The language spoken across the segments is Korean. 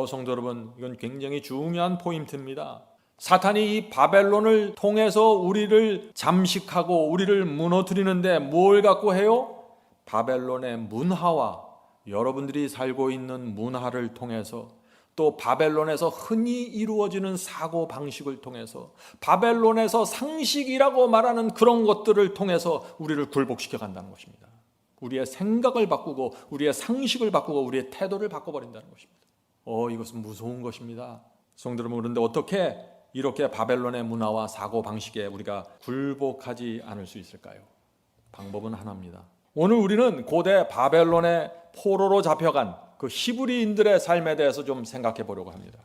성도 여러분, 이건 굉장히 중요한 포인트입니다. 사탄이 이 바벨론을 통해서 우리를 잠식하고 우리를 무너뜨리는데 뭘 갖고 해요? 바벨론의 문화와 여러분들이 살고 있는 문화를 통해서, 또 바벨론에서 흔히 이루어지는 사고 방식을 통해서, 바벨론에서 상식이라고 말하는 그런 것들을 통해서 우리를 굴복시켜 간다는 것입니다. 우리의 생각을 바꾸고 우리의 상식을 바꾸고 우리의 태도를 바꿔버린다는 것입니다. 이것은 무서운 것입니다. 성도 여러분, 그런데 어떻게 이렇게 바벨론의 문화와 사고 방식에 우리가 굴복하지 않을 수 있을까요? 방법은 하나입니다. 오늘 우리는 고대 바벨론의 포로로 잡혀간 그 히브리인들의 삶에 대해서 좀 생각해 보려고 합니다.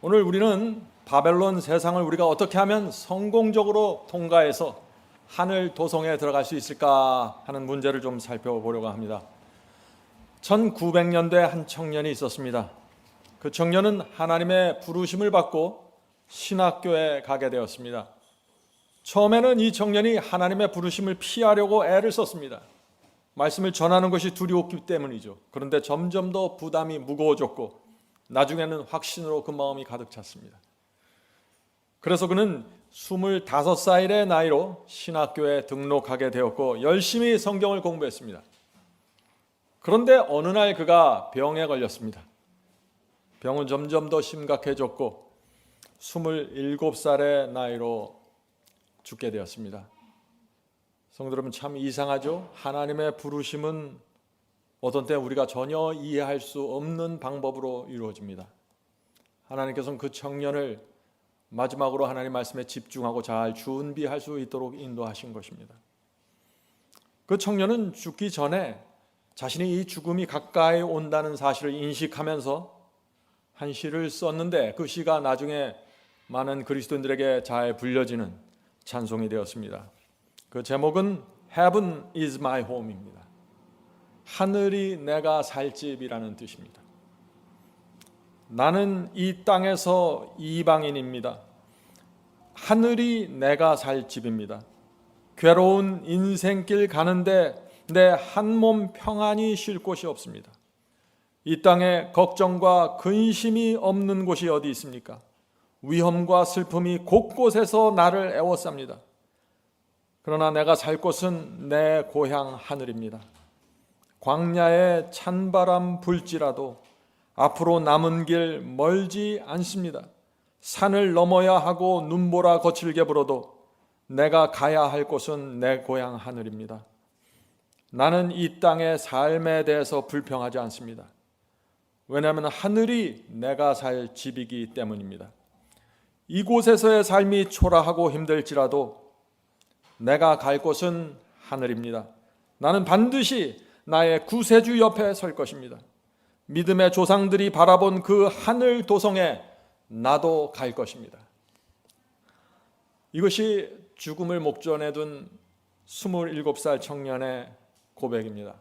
오늘 우리는 바벨론 세상을 우리가 어떻게 하면 성공적으로 통과해서 하늘 도성에 들어갈 수 있을까 하는 문제를 좀 살펴보려고 합니다. 1900년대에 한 청년이 있었습니다. 그 청년은 하나님의 부르심을 받고 신학교에 가게 되었습니다. 처음에는 이 청년이 하나님의 부르심을 피하려고 애를 썼습니다. 말씀을 전하는 것이 두려웠기 때문이죠. 그런데 점점 더 부담이 무거워졌고 나중에는 확신으로 그 마음이 가득 찼습니다. 그래서 그는 25살의 나이로 신학교에 등록하게 되었고 열심히 성경을 공부했습니다. 그런데 어느 날 그가 병에 걸렸습니다. 병은 점점 더 심각해졌고 27살의 나이로 죽게 되었습니다. 성도 여러분, 참 이상하죠? 하나님의 부르심은 어떤 때 우리가 전혀 이해할 수 없는 방법으로 이루어집니다. 하나님께서는 그 청년을 마지막으로 하나님 말씀에 집중하고 잘 준비할 수 있도록 인도하신 것입니다. 그 청년은 죽기 전에 자신이 이 죽음이 가까이 온다는 사실을 인식하면서 한 시를 썼는데 그 시가 나중에 많은 그리스도인들에게 잘 불려지는 찬송이 되었습니다. 그 제목은 Heaven is my home입니다. 하늘이 내가 살 집이라는 뜻입니다. 나는 이 땅에서 이방인입니다. 하늘이 내가 살 집입니다. 괴로운 인생길 가는데 내 한 몸 평안히 쉴 곳이 없습니다. 이 땅에 걱정과 근심이 없는 곳이 어디 있습니까? 위험과 슬픔이 곳곳에서 나를 애워쌉니다. 그러나 내가 살 곳은 내 고향 하늘입니다. 광야에 찬바람 불지라도 앞으로 남은 길 멀지 않습니다. 산을 넘어야 하고 눈보라 거칠게 불어도 내가 가야 할 곳은 내 고향 하늘입니다. 나는 이 땅의 삶에 대해서 불평하지 않습니다. 왜냐하면 하늘이 내가 살 집이기 때문입니다. 이곳에서의 삶이 초라하고 힘들지라도 내가 갈 곳은 하늘입니다. 나는 반드시 나의 구세주 옆에 설 것입니다. 믿음의 조상들이 바라본 그 하늘 도성에 나도 갈 것입니다. 이것이 죽음을 목전에 둔 27살 청년의 고백입니다.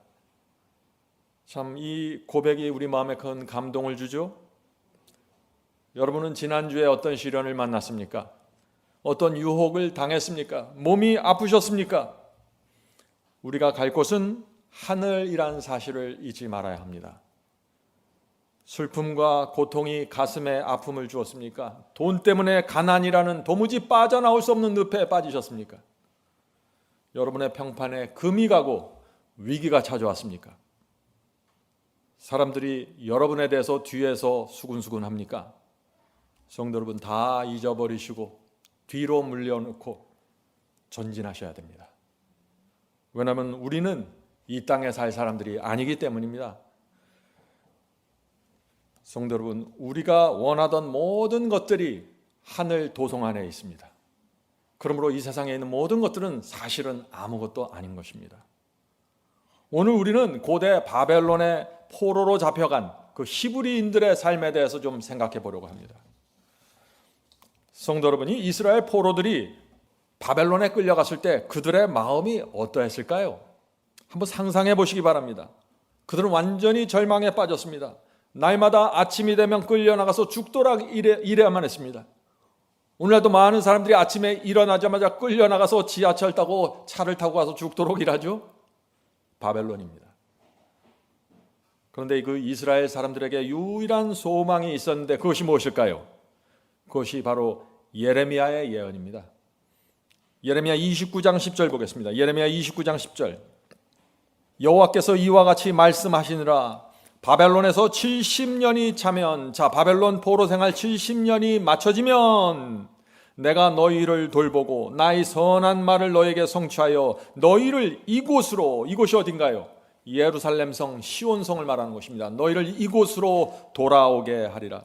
참 이 고백이 우리 마음에 큰 감동을 주죠. 여러분은 지난주에 어떤 시련을 만났습니까? 어떤 유혹을 당했습니까? 몸이 아프셨습니까? 우리가 갈 곳은 하늘이란 사실을 잊지 말아야 합니다. 슬픔과 고통이 가슴에 아픔을 주었습니까? 돈 때문에 가난이라는 도무지 빠져나올 수 없는 늪에 빠지셨습니까? 여러분의 평판에 금이 가고 위기가 찾아왔습니까? 사람들이 여러분에 대해서 뒤에서 수군수군 합니까? 성도 여러분, 다 잊어버리시고 뒤로 물려놓고 전진하셔야 됩니다. 왜냐하면 우리는 이 땅에 살 사람들이 아니기 때문입니다. 성도 여러분, 우리가 원하던 모든 것들이 하늘 도성 안에 있습니다. 그러므로 이 세상에 있는 모든 것들은 사실은 아무것도 아닌 것입니다. 오늘 우리는 고대 바벨론의 포로로 잡혀간 그 히브리인들의 삶에 대해서 좀 생각해 보려고 합니다. 성도 여러분이 이스라엘 포로들이 바벨론에 끌려갔을 때 그들의 마음이 어떠했을까요? 한번 상상해 보시기 바랍니다. 그들은 완전히 절망에 빠졌습니다. 날마다 아침이 되면 끌려나가서 죽도록 일해야만 했습니다. 오늘날도 많은 사람들이 아침에 일어나자마자 끌려나가서 지하철 타고 차를 타고 가서 죽도록 일하죠. 바벨론입니다. 그런데 그 이스라엘 사람들에게 유일한 소망이 있었는데 그것이 무엇일까요? 그것이 바로 예레미야의 예언입니다. 예레미야 29장 10절 보겠습니다. 예레미야 29장 10절. 여호와께서 이와 같이 말씀하시느라 바벨론에서 70년이 차면, 바벨론 포로 생활 70년이 맞춰지면 내가 너희를 돌보고 나의 선한 말을 너에게 성취하여 너희를 이곳으로, 이곳이 어딘가요? 예루살렘성 시온성을 말하는 것입니다. 너희를 이곳으로 돌아오게 하리라.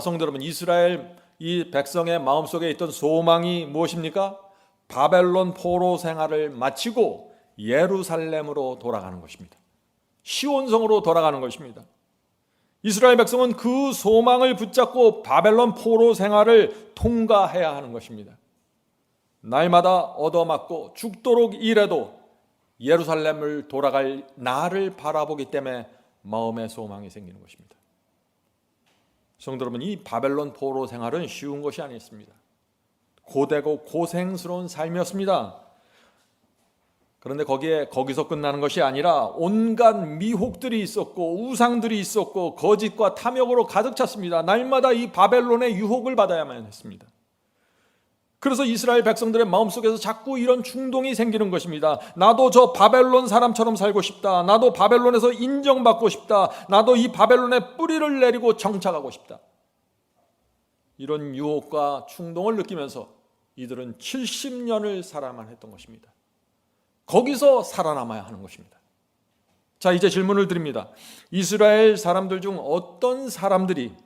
성도 여러분, 이스라엘 이 백성의 마음속에 있던 소망이 무엇입니까? 바벨론 포로 생활을 마치고 예루살렘으로 돌아가는 것입니다. 시온성으로 돌아가는 것입니다. 이스라엘 백성은 그 소망을 붙잡고 바벨론 포로 생활을 통과해야 하는 것입니다. 날마다 얻어맞고 죽도록 일해도 예루살렘을 돌아갈 나를 바라보기 때문에 마음의 소망이 생기는 것입니다. 성도 여러분, 이 바벨론 포로 생활은 쉬운 것이 아니었습니다. 고되고 고생스러운 삶이었습니다. 그런데 거기서 끝나는 것이 아니라 온갖 미혹들이 있었고 우상들이 있었고 거짓과 탐욕으로 가득 찼습니다. 날마다 이 바벨론의 유혹을 받아야만 했습니다. 그래서 이스라엘 백성들의 마음속에서 자꾸 이런 충동이 생기는 것입니다. 나도 저 바벨론 사람처럼 살고 싶다. 나도 바벨론에서 인정받고 싶다. 나도 이 바벨론의 뿌리를 내리고 정착하고 싶다. 이런 유혹과 충동을 느끼면서 이들은 70년을 살아야만 했던 것입니다. 거기서 살아남아야 하는 것입니다. 이제 질문을 드립니다. 이스라엘 사람들 중 어떤 사람들이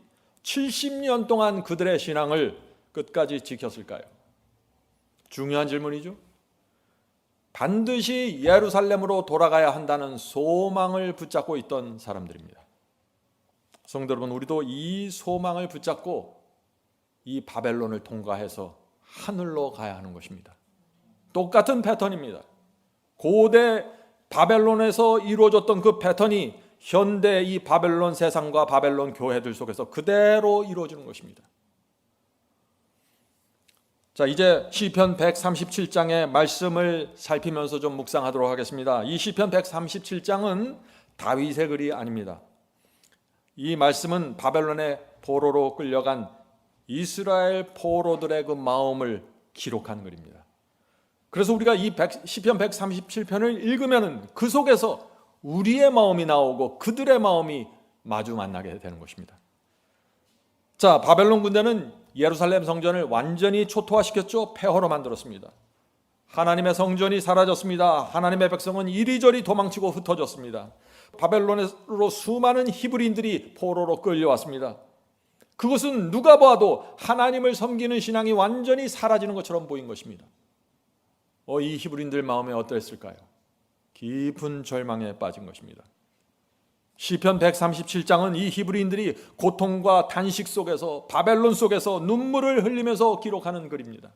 70년 동안 그들의 신앙을 끝까지 지켰을까요? 중요한 질문이죠. 반드시 예루살렘으로 돌아가야 한다는 소망을 붙잡고 있던 사람들입니다. 성도 여러분, 우리도 이 소망을 붙잡고 이 바벨론을 통과해서 하늘로 가야 하는 것입니다. 똑같은 패턴입니다. 고대 바벨론에서 이루어졌던 그 패턴이 현대 이 바벨론 세상과 바벨론 교회들 속에서 그대로 이루어지는 것입니다. 이제 시편 137장의 말씀을 살피면서 좀 묵상하도록 하겠습니다. 이 시편 137장은 다윗의 글이 아닙니다. 이 말씀은 바벨론의 포로로 끌려간 이스라엘 포로들의 그 마음을 기록한 글입니다. 그래서 우리가 이 시편 137편을 읽으면 그 속에서 우리의 마음이 나오고 그들의 마음이 마주 만나게 되는 것입니다. 바벨론 군대는 예루살렘 성전을 완전히 초토화시켰죠. 폐허로 만들었습니다. 하나님의 성전이 사라졌습니다. 하나님의 백성은 이리저리 도망치고 흩어졌습니다. 바벨론으로 수많은 히브리인들이 포로로 끌려왔습니다. 그것은 누가 봐도 하나님을 섬기는 신앙이 완전히 사라지는 것처럼 보인 것입니다. 이 히브리인들 마음에 어떠했을까요? 깊은 절망에 빠진 것입니다. 시편 137장은 이 히브리인들이 고통과 단식 속에서 바벨론 속에서 눈물을 흘리면서 기록하는 글입니다.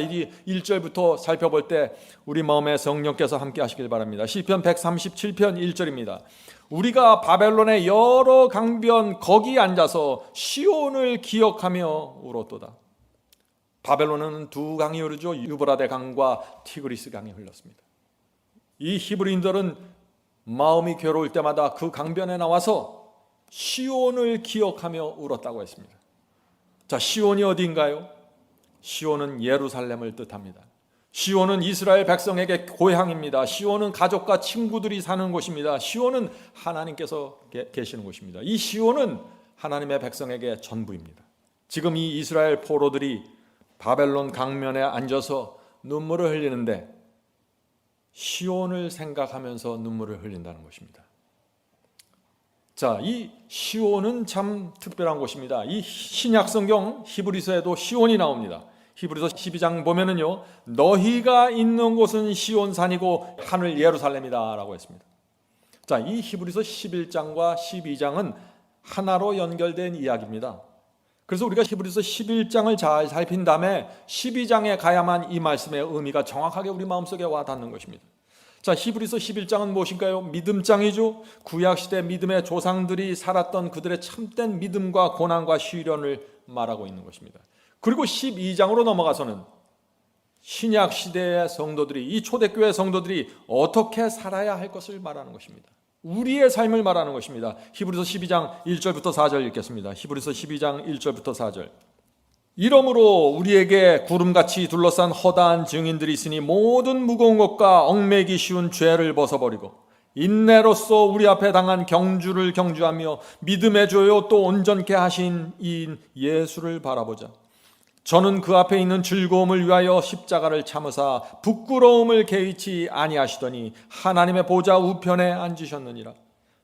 이 1절부터 살펴볼 때 우리 마음에 성령께서 함께 하시길 바랍니다. 시편 137편 1절입니다. 우리가 바벨론의 여러 강변 거기 앉아서 시온을 기억하며 울었도다. 바벨론은 두 강이 흐르죠. 유브라데 강과 티그리스 강이 흘렀습니다. 이 히브리인들은 마음이 괴로울 때마다 그 강변에 나와서 시온을 기억하며 울었다고 했습니다. 시온이 어디인가요? 시온은 예루살렘을 뜻합니다. 시온은 이스라엘 백성에게 고향입니다. 시온은 가족과 친구들이 사는 곳입니다. 시온은 하나님께서 계시는 곳입니다. 이 시온은 하나님의 백성에게 전부입니다. 지금 이 이스라엘 포로들이 바벨론 강변에 앉아서 눈물을 흘리는데 시온을 생각하면서 눈물을 흘린다는 것입니다. 이 시온은 참 특별한 곳입니다. 이 신약 성경 히브리서에도 시온이 나옵니다. 히브리서 12장 보면은요, 너희가 있는 곳은 시온산이고 하늘 예루살렘이다 라고 했습니다. 이 히브리서 11장과 12장은 하나로 연결된 이야기입니다. 그래서 우리가 히브리서 11장을 잘 살핀 다음에 12장에 가야만 이 말씀의 의미가 정확하게 우리 마음속에 와 닿는 것입니다. 자, 히브리서 11장은 무엇인가요? 믿음장이죠. 구약시대 믿음의 조상들이 살았던 그들의 참된 믿음과 고난과 시련을 말하고 있는 것입니다. 그리고 12장으로 넘어가서는 신약시대의 성도들이, 이 초대교회 성도들이 어떻게 살아야 할 것을 말하는 것입니다. 우리의 삶을 말하는 것입니다. 히브리서 12장 1절부터 4절 읽겠습니다. 히브리서 12장 1절부터 4절. 이러므로 우리에게 구름같이 둘러싼 허다한 증인들이 있으니 모든 무거운 것과 얽매기 쉬운 죄를 벗어버리고 인내로써 우리 앞에 당한 경주를 경주하며 믿음의 조요 또 온전케 하신 이인 예수를 바라보자. 저는 그 앞에 있는 즐거움을 위하여 십자가를 참으사 부끄러움을 개의치 아니하시더니 하나님의 보좌 우편에 앉으셨느니라.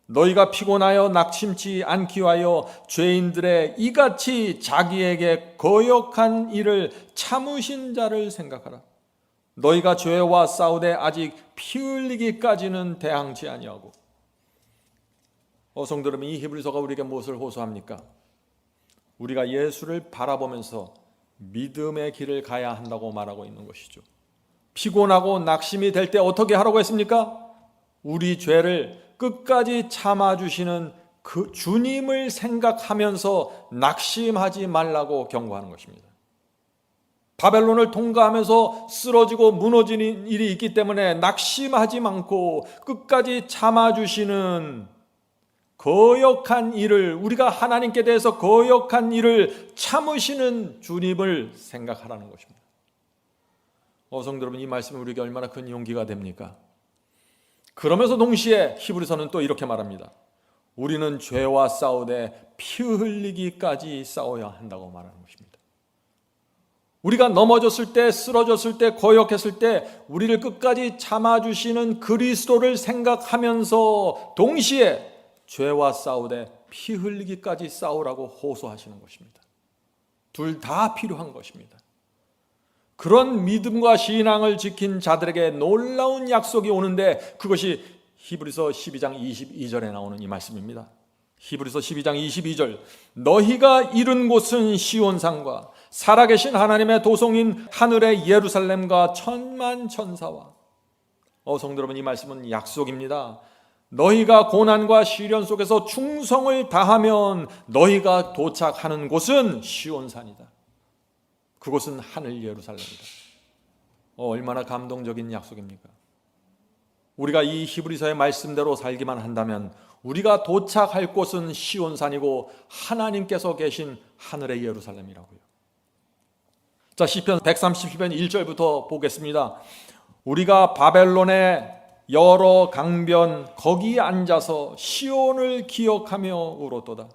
너희가 피곤하여 낙심치 않기 위하여 죄인들의 이같이 자기에게 거역한 일을 참으신 자를 생각하라. 너희가 죄와 싸우되 아직 피 흘리기까지는 대항치 아니하고. 성도 여러분, 이 히브리서가 우리에게 무엇을 호소합니까? 우리가 예수를 바라보면서 믿음의 길을 가야 한다고 말하고 있는 것이죠. 피곤하고 낙심이 될 때 어떻게 하라고 했습니까? 우리 죄를 끝까지 참아주시는 그 주님을 생각하면서 낙심하지 말라고 경고하는 것입니다. 바벨론을 통과하면서 쓰러지고 무너지는 일이 있기 때문에 낙심하지 않고 끝까지 참아주시는 거역한 일을, 우리가 하나님께 대해서 거역한 일을 참으시는 주님을 생각하라는 것입니다. 성도 여러분, 이 말씀이 우리에게 얼마나 큰 용기가 됩니까? 그러면서 동시에 히브리서는 또 이렇게 말합니다. 우리는 죄와 싸우되 피 흘리기까지 싸워야 한다고 말하는 것입니다. 우리가 넘어졌을 때, 쓰러졌을 때, 거역했을 때 우리를 끝까지 참아주시는 그리스도를 생각하면서 동시에 죄와 싸우되 피 흘리기까지 싸우라고 호소하시는 것입니다. 둘 다 필요한 것입니다. 그런 믿음과 신앙을 지킨 자들에게 놀라운 약속이 오는데 그것이 히브리서 12장 22절에 나오는 이 말씀입니다. 히브리서 12장 22절. 너희가 이른 곳은 시온산과 살아계신 하나님의 도성인 하늘의 예루살렘과 천만 천사와. 성도 여러분, 이 말씀은 약속입니다. 너희가 고난과 시련 속에서 충성을 다하면 너희가 도착하는 곳은 시온산이다. 그곳은 하늘 예루살렘이다. 얼마나 감동적인 약속입니까? 우리가 이 히브리서의 말씀대로 살기만 한다면 우리가 도착할 곳은 시온산이고 하나님께서 계신 하늘의 예루살렘이라고요. 자, 시편 130편 1절부터 보겠습니다. 우리가 바벨론의 여러 강변 거기에 앉아서 시온을 기억하며 울었도다.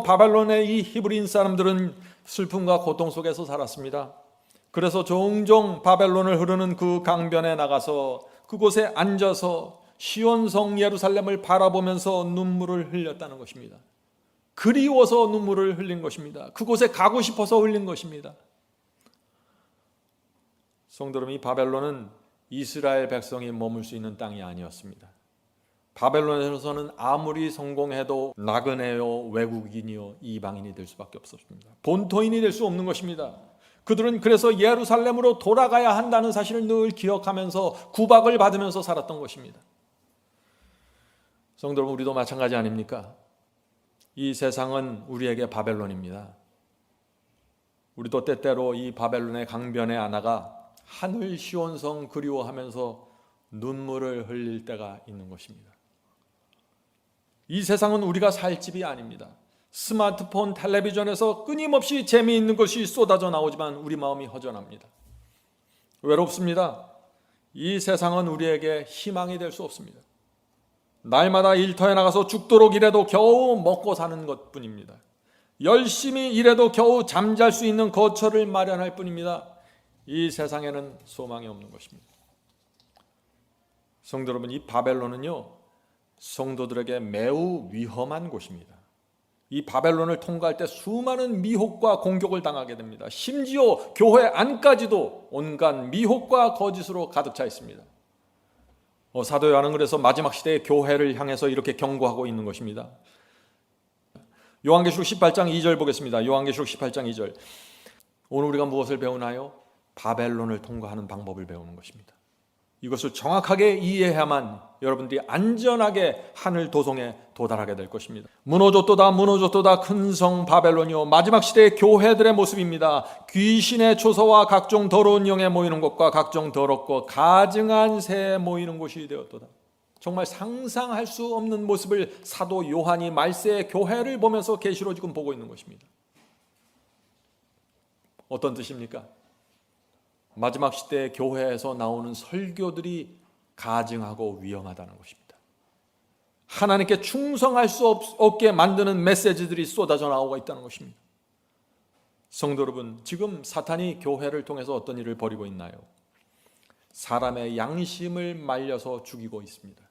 바벨론의 이 히브리인 사람들은 슬픔과 고통 속에서 살았습니다. 그래서 종종 바벨론을 흐르는 그 강변에 나가서 그곳에 앉아서 시온성 예루살렘을 바라보면서 눈물을 흘렸다는 것입니다. 그리워서 눈물을 흘린 것입니다. 그곳에 가고 싶어서 흘린 것입니다. 성도 여러분, 이 바벨론은 이스라엘 백성이 머물 수 있는 땅이 아니었습니다. 바벨론에서는 아무리 성공해도 나그네요, 외국인이요, 이방인이 될 수밖에 없었습니다. 본토인이 될 수 없는 것입니다. 그들은 그래서 예루살렘으로 돌아가야 한다는 사실을 늘 기억하면서 구박을 받으면서 살았던 것입니다. 성도 여러분, 우리도 마찬가지 아닙니까? 이 세상은 우리에게 바벨론입니다. 우리도 때때로 이 바벨론의 강변에 안아가 하늘 시온성 그리워하면서 눈물을 흘릴 때가 있는 것입니다. 이 세상은 우리가 살 집이 아닙니다. 스마트폰, 텔레비전에서 끊임없이 재미있는 것이 쏟아져 나오지만 우리 마음이 허전합니다. 외롭습니다. 이 세상은 우리에게 희망이 될 수 없습니다. 날마다 일터에 나가서 죽도록 일해도 겨우 먹고 사는 것뿐입니다. 열심히 일해도 겨우 잠잘 수 있는 거처를 마련할 뿐입니다. 이 세상에는 소망이 없는 것입니다. 성도 여러분, 이 바벨론은요, 성도들에게 매우 위험한 곳입니다. 이 바벨론을 통과할 때 수많은 미혹과 공격을 당하게 됩니다. 심지어 교회 안까지도 온갖 미혹과 거짓으로 가득 차 있습니다. 사도 요한은 그래서 마지막 시대의 교회를 향해서 이렇게 경고하고 있는 것입니다. 요한계시록 18장 2절 보겠습니다. 요한계시록 18장 2절. 오늘 우리가 무엇을 배우나요? 바벨론을 통과하는 방법을 배우는 것입니다. 이것을 정확하게 이해해야만 여러분들이 안전하게 하늘 도성에 도달하게 될 것입니다. 무너졌도다 무너졌도다 큰 성 바벨론이요, 마지막 시대의 교회들의 모습입니다. 귀신의 초소와 각종 더러운 영에 모이는 곳과 각종 더럽고 가증한 새에 모이는 곳이 되었도다. 정말 상상할 수 없는 모습을 사도 요한이 말세의 교회를 보면서 계시로 지금 보고 있는 것입니다. 어떤 뜻입니까? 마지막 시대의 교회에서 나오는 설교들이 가증하고 위험하다는 것입니다. 하나님께 충성할 수 없게 만드는 메시지들이 쏟아져 나오고 있다는 것입니다. 성도 여러분, 지금 사탄이 교회를 통해서 어떤 일을 벌이고 있나요? 사람의 양심을 말려서 죽이고 있습니다.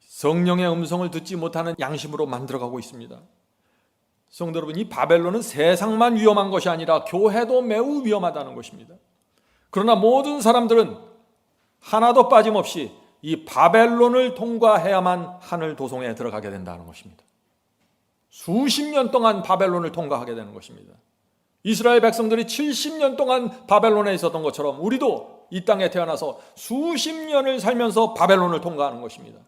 성령의 음성을 듣지 못하는 양심으로 만들어가고 있습니다. 성도 여러분, 이 바벨론은 세상만 위험한 것이 아니라 교회도 매우 위험하다는 것입니다. 그러나 모든 사람들은 하나도 빠짐없이 이 바벨론을 통과해야만 하늘 도성에 들어가게 된다는 것입니다. 수십 년 동안 바벨론을 통과하게 되는 것입니다. 이스라엘 백성들이 70년 동안 바벨론에 있었던 것처럼 우리도 이 땅에 태어나서 수십 년을 살면서 바벨론을 통과하는 것입니다.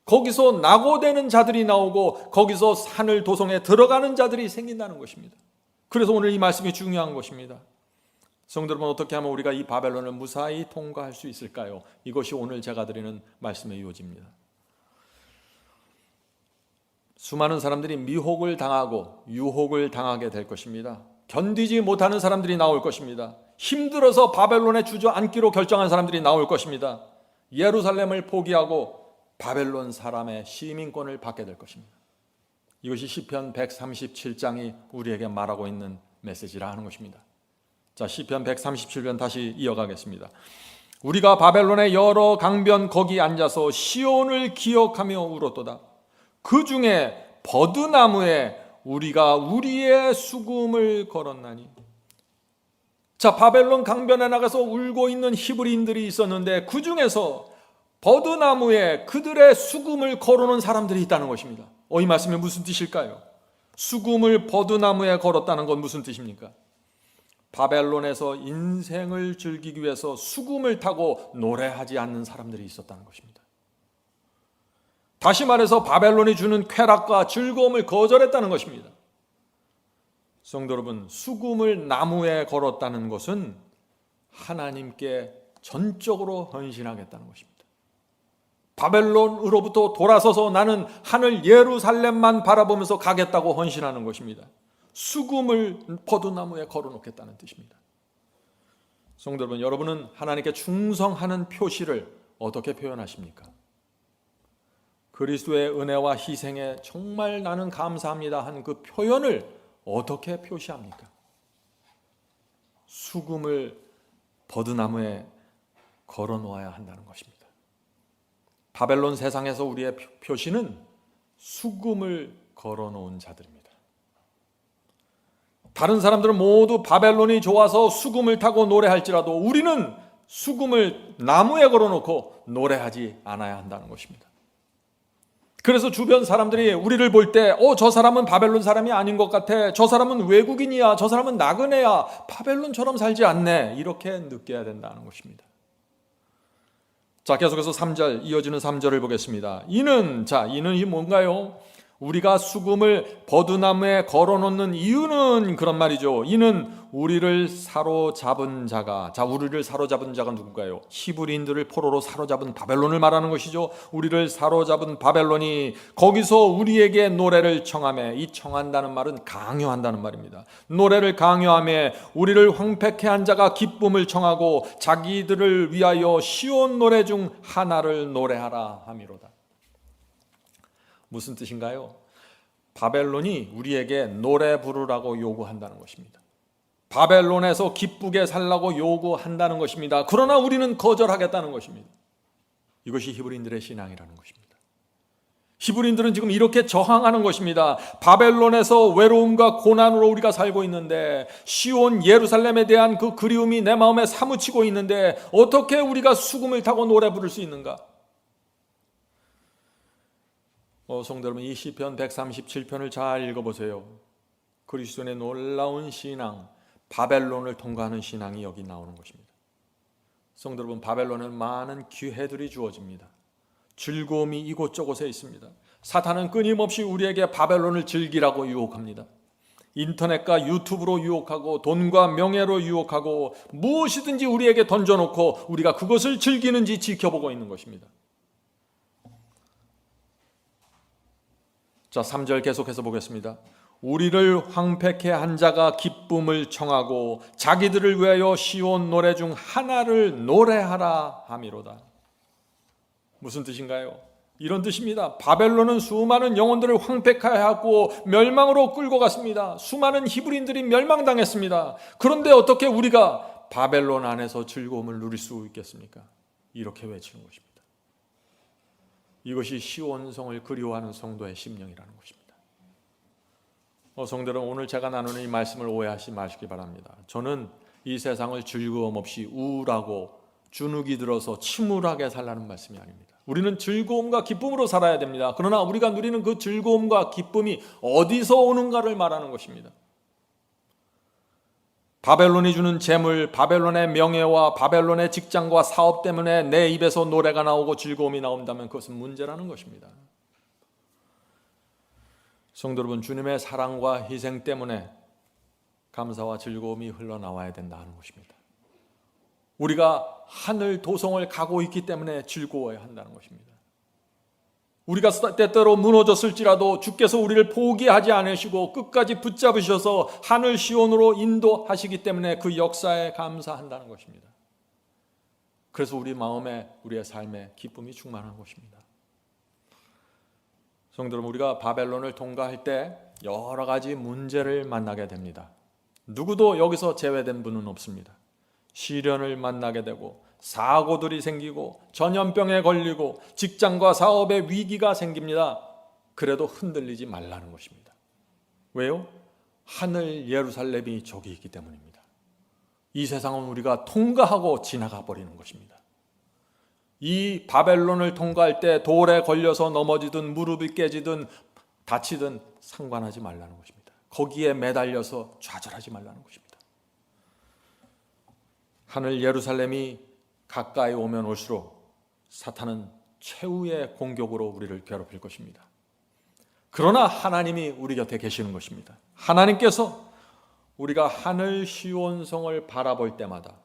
거기서 낙오되는 자들이 나오고 거기서 하늘 도성에 들어가는 자들이 생긴다는 것입니다. 그래서 오늘 이 말씀이 중요한 것입니다. 성도 여러분, 어떻게 하면 우리가 이 바벨론을 무사히 통과할 수 있을까요? 이것이 오늘 제가 드리는 말씀의 요지입니다. 수많은 사람들이 미혹을 당하고 유혹을 당하게 될 것입니다. 견디지 못하는 사람들이 나올 것입니다. 힘들어서 바벨론에 주저앉기로 결정한 사람들이 나올 것입니다. 예루살렘을 포기하고 바벨론 사람의 시민권을 받게 될 것입니다. 이것이 시편 137장이 우리에게 말하고 있는 메시지라 하는 것입니다. 자, 시편 137편 다시 이어가겠습니다. 우리가 바벨론의 여러 강변 거기 앉아서 시온을 기억하며 울었도다. 그 중에 버드나무에 우리가 우리의 수금을 걸었나니. 자, 바벨론 강변에 나가서 울고 있는 히브리인들이 있었는데 그 중에서 버드나무에 그들의 수금을 걸어놓은 사람들이 있다는 것입니다. 이 말씀이 무슨 뜻일까요? 수금을 버드나무에 걸었다는 건 무슨 뜻입니까? 바벨론에서 인생을 즐기기 위해서 수금을 타고 노래하지 않는 사람들이 있었다는 것입니다. 다시 말해서 바벨론이 주는 쾌락과 즐거움을 거절했다는 것입니다. 성도 여러분, 수금을 나무에 걸었다는 것은 하나님께 전적으로 헌신하겠다는 것입니다. 바벨론으로부터 돌아서서 나는 하늘 예루살렘만 바라보면서 가겠다고 헌신하는 것입니다. 수금을 버드나무에 걸어놓겠다는 뜻입니다. 성도 여러분, 여러분은 하나님께 충성하는 표시를 어떻게 표현하십니까? 그리스도의 은혜와 희생에 정말 나는 감사합니다 한 그 표현을 어떻게 표시합니까? 수금을 버드나무에 걸어놓아야 한다는 것입니다. 바벨론 세상에서 우리의 표시는 수금을 걸어놓은 자들입니다. 다른 사람들은 모두 바벨론이 좋아서 수금을 타고 노래할지라도 우리는 수금을 나무에 걸어놓고 노래하지 않아야 한다는 것입니다. 그래서 주변 사람들이 우리를 볼 때 저 사람은 바벨론 사람이 아닌 것 같아, 저 사람은 외국인이야, 저 사람은 나그네야, 바벨론처럼 살지 않네, 이렇게 느껴야 된다는 것입니다. 자, 계속해서 3절, 이어지는 3절을 보겠습니다. 이는 이 뭔가요? 우리가 수금을 버드나무에 걸어놓는 이유는 그런 말이죠. 이는 우리를 사로잡은 자가, 우리를 사로잡은 자가 누군가요? 히브리인들을 포로로 사로잡은 바벨론을 말하는 것이죠. 우리를 사로잡은 바벨론이 거기서 우리에게 노래를 청하며, 이 청한다는 말은 강요한다는 말입니다. 노래를 강요하며 우리를 황폐케 한 자가 기쁨을 청하고 자기들을 위하여 시온 노래 중 하나를 노래하라 함이로다. 무슨 뜻인가요? 바벨론이 우리에게 노래 부르라고 요구한다는 것입니다. 바벨론에서 기쁘게 살라고 요구한다는 것입니다. 그러나 우리는 거절하겠다는 것입니다. 이것이 히브리인들의 신앙이라는 것입니다. 히브리인들은 지금 이렇게 저항하는 것입니다. 바벨론에서 외로움과 고난으로 우리가 살고 있는데, 시온 예루살렘에 대한 그 그리움이 내 마음에 사무치고 있는데 어떻게 우리가 수금을 타고 노래 부를 수 있는가? 성도 여러분, 이 시편 137편을 잘 읽어보세요. 그리스도의 놀라운 신앙, 바벨론을 통과하는 신앙이 여기 나오는 것입니다. 성도 여러분, 바벨론은 많은 기회들이 주어집니다. 즐거움이 이곳저곳에 있습니다. 사탄은 끊임없이 우리에게 바벨론을 즐기라고 유혹합니다. 인터넷과 유튜브로 유혹하고 돈과 명예로 유혹하고 무엇이든지 우리에게 던져놓고 우리가 그것을 즐기는지 지켜보고 있는 것입니다. 자, 3절 계속해서 보겠습니다. 우리를 황폐케 한 자가 기쁨을 청하고 자기들을 위하여 시온 노래 중 하나를 노래하라 함이로다. 무슨 뜻인가요? 이런 뜻입니다. 바벨론은 수많은 영혼들을 황폐케 하고 멸망으로 끌고 갔습니다. 수많은 히브리인들이 멸망당했습니다. 그런데 어떻게 우리가 바벨론 안에서 즐거움을 누릴 수 있겠습니까? 이렇게 외치는 것입니다. 이것이 시온성을 그리워하는 성도의 심령이라는 것입니다. 성도들은, 오늘 제가 나누는 이 말씀을 오해하지 마시기 바랍니다. 저는 이 세상을 즐거움 없이 우울하고 주눅이 들어서 침울하게 살라는 말씀이 아닙니다. 우리는 즐거움과 기쁨으로 살아야 됩니다. 그러나 우리가 누리는 그 즐거움과 기쁨이 어디서 오는가를 말하는 것입니다. 바벨론이 주는 재물, 바벨론의 명예와 바벨론의 직장과 사업 때문에 내 입에서 노래가 나오고 즐거움이 나온다면 그것은 문제라는 것입니다. 성도 여러분, 주님의 사랑과 희생 때문에 감사와 즐거움이 흘러나와야 된다는 것입니다. 우리가 하늘 도성을 가고 있기 때문에 즐거워야 한다는 것입니다. 우리가 때때로 무너졌을지라도 주께서 우리를 포기하지 않으시고 끝까지 붙잡으셔서 하늘 시온으로 인도하시기 때문에 그 역사에 감사한다는 것입니다. 그래서 우리 마음에, 우리의 삶에 기쁨이 충만한 것입니다. 성도 여러분, 우리가 바벨론을 통과할 때 여러 가지 문제를 만나게 됩니다. 누구도 여기서 제외된 분은 없습니다. 시련을 만나게 되고 사고들이 생기고 전염병에 걸리고 직장과 사업에 위기가 생깁니다. 그래도 흔들리지 말라는 것입니다. 왜요? 하늘 예루살렘이 저기 있기 때문입니다. 이 세상은 우리가 통과하고 지나가 버리는 것입니다. 이 바벨론을 통과할 때 돌에 걸려서 넘어지든 무릎이 깨지든 다치든 상관하지 말라는 것입니다. 거기에 매달려서 좌절하지 말라는 것입니다. 하늘 예루살렘이 가까이 오면 올수록 사탄은 최후의 공격으로 우리를 괴롭힐 것입니다. 그러나 하나님이 우리 곁에 계시는 것입니다. 하나님께서 우리가 하늘 시온성을 바라볼 때마다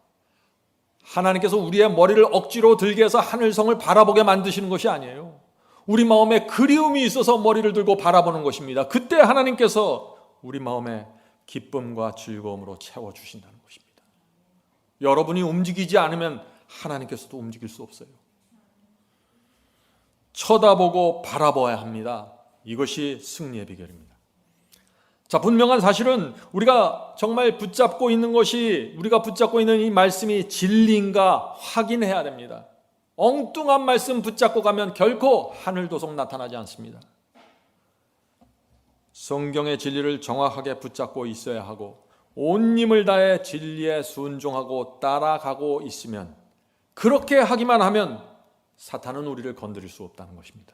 하나님께서 우리의 머리를 억지로 들게 해서 하늘성을 바라보게 만드시는 것이 아니에요. 우리 마음에 그리움이 있어서 머리를 들고 바라보는 것입니다. 그때 하나님께서 우리 마음에 기쁨과 즐거움으로 채워주신다는 것입니다. 여러분이 움직이지 않으면 하나님께서도 움직일 수 없어요. 쳐다보고 바라봐야 합니다. 이것이 승리의 비결입니다. 자, 분명한 사실은 우리가 정말 붙잡고 있는 것이, 우리가 붙잡고 있는 이 말씀이 진리인가 확인해야 됩니다. 엉뚱한 말씀 붙잡고 가면 결코 하늘도성 나타나지 않습니다. 성경의 진리를 정확하게 붙잡고 있어야 하고 온 힘을 다해 진리에 순종하고 따라가고 있으면, 그렇게 하기만 하면 사탄은 우리를 건드릴 수 없다는 것입니다.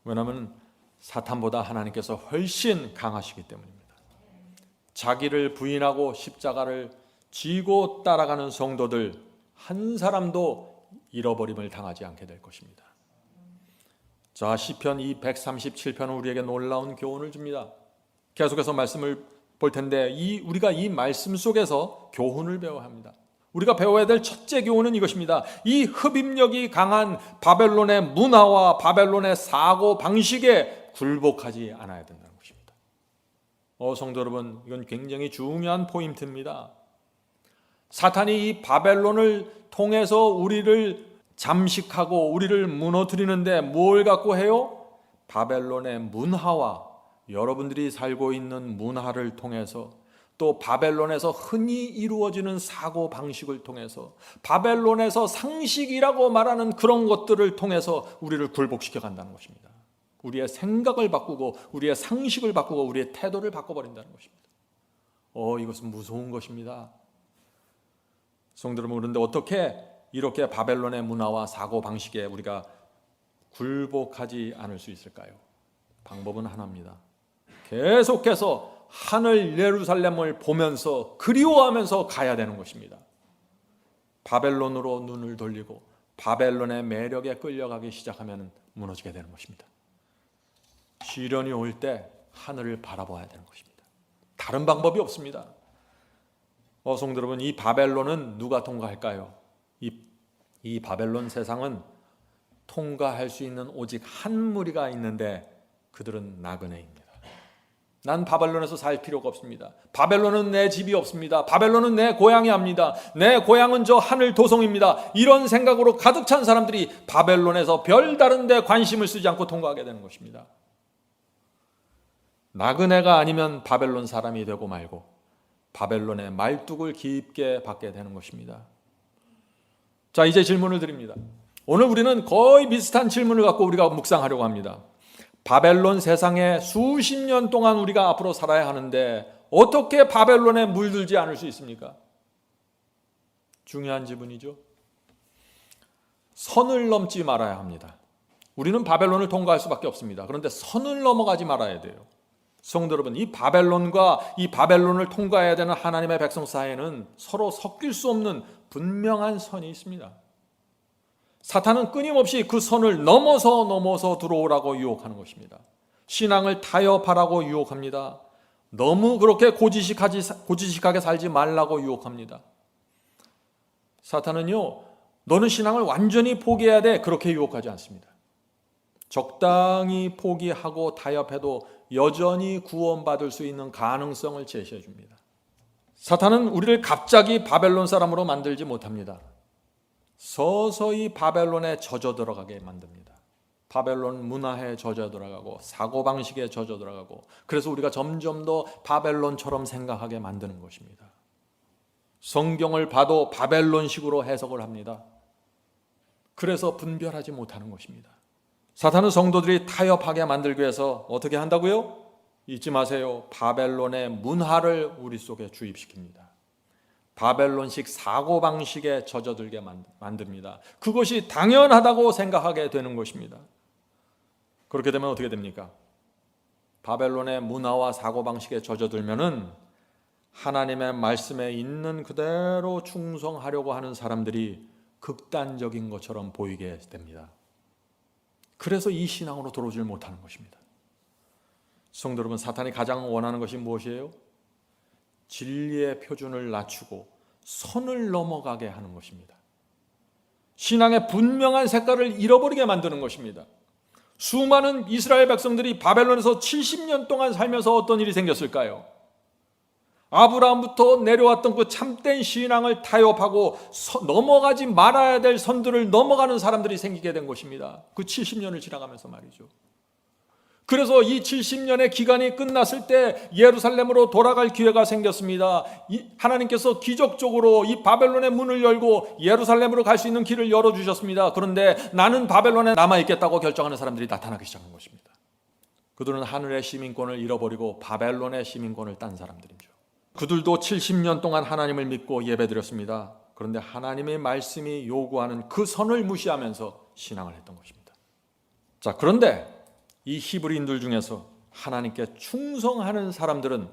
왜냐하면 사탄보다 하나님께서 훨씬 강하시기 때문입니다. 자기를 부인하고 십자가를 지고 따라가는 성도들 한 사람도 잃어버림을 당하지 않게 될 것입니다. 자, 시편 이 137편은 우리에게 놀라운 교훈을 줍니다. 계속해서 말씀을 볼 텐데 우리가 이 말씀 속에서 교훈을 배워야 합니다. 우리가 배워야 될 첫째 교훈은 이것입니다. 이 흡입력이 강한 바벨론의 문화와 바벨론의 사고 방식에 굴복하지 않아야 된다는 것입니다. 성도 여러분, 이건 굉장히 중요한 포인트입니다. 사탄이 이 바벨론을 통해서 우리를 잠식하고 우리를 무너뜨리는데 뭘 갖고 해요? 바벨론의 문화와 여러분들이 살고 있는 문화를 통해서, 또 바벨론에서 흔히 이루어지는 사고 방식을 통해서, 바벨론에서 상식이라고 말하는 그런 것들을 통해서 우리를 굴복시켜 간다는 것입니다. 우리의 생각을 바꾸고 우리의 상식을 바꾸고 우리의 태도를 바꿔버린다는 것입니다. 이것은 무서운 것입니다. 성도 여러분, 그런데 어떻게 이렇게 바벨론의 문화와 사고 방식에 우리가 굴복하지 않을 수 있을까요? 방법은 하나입니다. 계속해서 하늘 예루살렘을 보면서 그리워하면서 가야 되는 것입니다. 바벨론으로 눈을 돌리고 바벨론의 매력에 끌려가기 시작하면 무너지게 되는 것입니다. 시련이 올 때 하늘을 바라봐야 되는 것입니다. 다른 방법이 없습니다. 성도 여러분, 이 바벨론은 누가 통과할까요? 이 바벨론 세상은 통과할 수 있는 오직 한 무리가 있는데 그들은 나그네입니다. 난 바벨론에서 살 필요가 없습니다. 바벨론은 내 집이 없습니다. 바벨론은 내 고향이 압니다. 내 고향은 저 하늘 도성입니다. 이런 생각으로 가득 찬 사람들이 바벨론에서 별다른 데 관심을 쓰지 않고 통과하게 되는 것입니다. 나그네가 아니면 바벨론 사람이 되고 말고 바벨론의 말뚝을 깊게 받게 되는 것입니다. 자, 이제 질문을 드립니다. 오늘 우리는 거의 비슷한 질문을 갖고 우리가 묵상하려고 합니다. 바벨론 세상에 수십 년 동안 우리가 앞으로 살아야 하는데 어떻게 바벨론에 물들지 않을 수 있습니까? 중요한 질문이죠. 선을 넘지 말아야 합니다. 우리는 바벨론을 통과할 수밖에 없습니다. 그런데 선을 넘어가지 말아야 돼요. 성도 여러분, 이 바벨론과 이 바벨론을 통과해야 되는 하나님의 백성 사이에는 서로 섞일 수 없는 분명한 선이 있습니다. 사탄은 끊임없이 그 선을 넘어서 들어오라고 유혹하는 것입니다. 신앙을 타협하라고 유혹합니다. 너무 그렇게 고지식하게 살지 말라고 유혹합니다. 사탄은요, 너는 신앙을 완전히 포기해야 돼, 그렇게 유혹하지 않습니다. 적당히 포기하고 타협해도 여전히 구원받을 수 있는 가능성을 제시해 줍니다. 사탄은 우리를 갑자기 바벨론 사람으로 만들지 못합니다. 서서히 바벨론에 젖어 들어가게 만듭니다. 바벨론 문화에 젖어 들어가고 사고방식에 젖어 들어가고, 그래서 우리가 점점 더 바벨론처럼 생각하게 만드는 것입니다. 성경을 봐도 바벨론식으로 해석을 합니다. 그래서 분별하지 못하는 것입니다. 사탄은 성도들이 타협하게 만들기 위해서 어떻게 한다고요? 잊지 마세요. 바벨론의 문화를 우리 속에 주입시킵니다. 바벨론식 사고방식에 젖어들게 만듭니다. 그것이 당연하다고 생각하게 되는 것입니다. 그렇게 되면 어떻게 됩니까? 바벨론의 문화와 사고방식에 젖어들면은 하나님의 말씀에 있는 그대로 충성하려고 하는 사람들이 극단적인 것처럼 보이게 됩니다. 그래서 이 신앙으로 들어오질 못하는 것입니다. 성도 여러분, 사탄이 가장 원하는 것이 무엇이에요? 진리의 표준을 낮추고 선을 넘어가게 하는 것입니다. 신앙의 분명한 색깔을 잃어버리게 만드는 것입니다. 수많은 이스라엘 백성들이 바벨론에서 70년 동안 살면서 어떤 일이 생겼을까요? 아브라함부터 내려왔던 그 참된 신앙을 타협하고 넘어가지 말아야 될 선들을 넘어가는 사람들이 생기게 된 것입니다. 그 70년을 지나가면서 말이죠. 그래서 이 70년의 기간이 끝났을 때 예루살렘으로 돌아갈 기회가 생겼습니다. 하나님께서 기적적으로 이 바벨론의 문을 열고 예루살렘으로 갈 수 있는 길을 열어주셨습니다. 그런데 나는 바벨론에 남아있겠다고 결정하는 사람들이 나타나기 시작한 것입니다. 그들은 하늘의 시민권을 잃어버리고 바벨론의 시민권을 딴 사람들이죠. 그들도 70년 동안 하나님을 믿고 예배드렸습니다. 그런데 하나님의 말씀이 요구하는 그 선을 무시하면서 신앙을 했던 것입니다. 자, 그런데 이 히브리인들 중에서 하나님께 충성하는 사람들은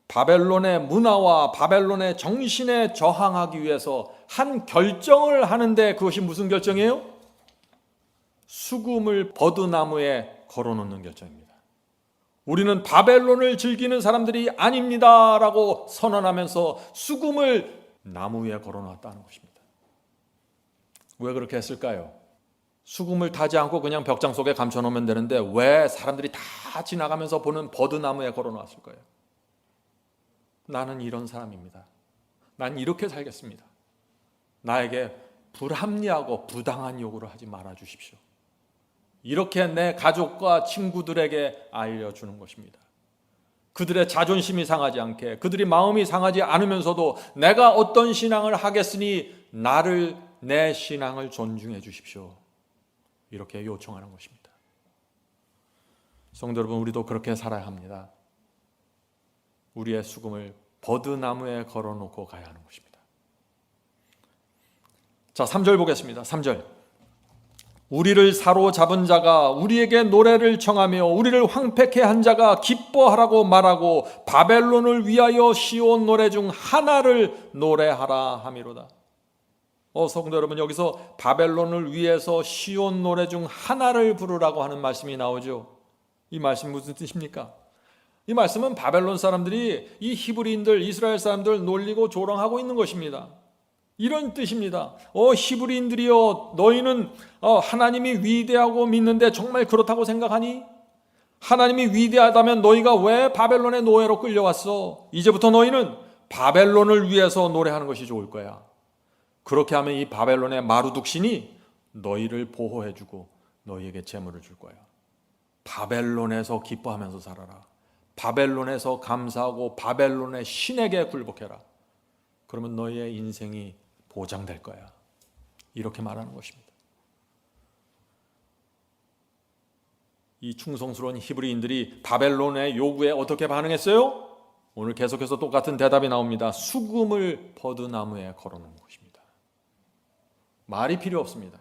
바벨론의 문화와 바벨론의 정신에 저항하기 위해서 한 결정을 하는데, 그것이 무슨 결정이에요? 수금을 버드나무에 걸어놓는 결정입니다. 우리는 바벨론을 즐기는 사람들이 아닙니다라고 선언하면서 수금을 나무 위에 걸어놨다는 것입니다. 왜 그렇게 했을까요? 수금을 타지 않고 그냥 벽장 속에 감춰놓으면 되는데 왜 사람들이 다 지나가면서 보는 버드나무에 걸어놨을 거예요? 나는 이런 사람입니다. 난 이렇게 살겠습니다. 나에게 불합리하고 부당한 요구를 하지 말아 주십시오. 이렇게 내 가족과 친구들에게 알려주는 것입니다. 그들의 자존심이 상하지 않게, 그들이 마음이 상하지 않으면서도 내가 어떤 신앙을 하겠으니 내 신앙을 존중해 주십시오. 이렇게 요청하는 것입니다. 성도 여러분, 우리도 그렇게 살아야 합니다. 우리의 수금을 버드나무에 걸어놓고 가야 하는 것입니다. 자, 3절 보겠습니다. 3절. 우리를 사로잡은 자가 우리에게 노래를 청하며 우리를 황폐케 한 자가 기뻐하라고 말하고 바벨론을 위하여 시온 노래 중 하나를 노래하라 함이로다. 성도 여러분, 여기서 바벨론을 위해서 시온 노래 중 하나를 부르라고 하는 말씀이 나오죠. 이 말씀 무슨 뜻입니까? 이 말씀은 바벨론 사람들이 이 히브리인들, 이스라엘 사람들 놀리고 조롱하고 있는 것입니다. 이런 뜻입니다. 히브리인들이여, 너희는 하나님이 위대하고 믿는데 정말 그렇다고 생각하니? 하나님이 위대하다면 너희가 왜 바벨론의 노예로 끌려왔어? 이제부터 너희는 바벨론을 위해서 노래하는 것이 좋을 거야. 그렇게 하면 이 바벨론의 마루둑신이 너희를 보호해주고 너희에게 재물을 줄 거야. 바벨론에서 기뻐하면서 살아라. 바벨론에서 감사하고 바벨론의 신에게 굴복해라. 그러면 너희의 인생이 보장될 거야. 이렇게 말하는 것입니다. 이 충성스러운 히브리인들이 바벨론의 요구에 어떻게 반응했어요? 오늘 계속해서 똑같은 대답이 나옵니다. 수금을 버드나무에 걸어놓은 것입니다. 말이 필요 없습니다.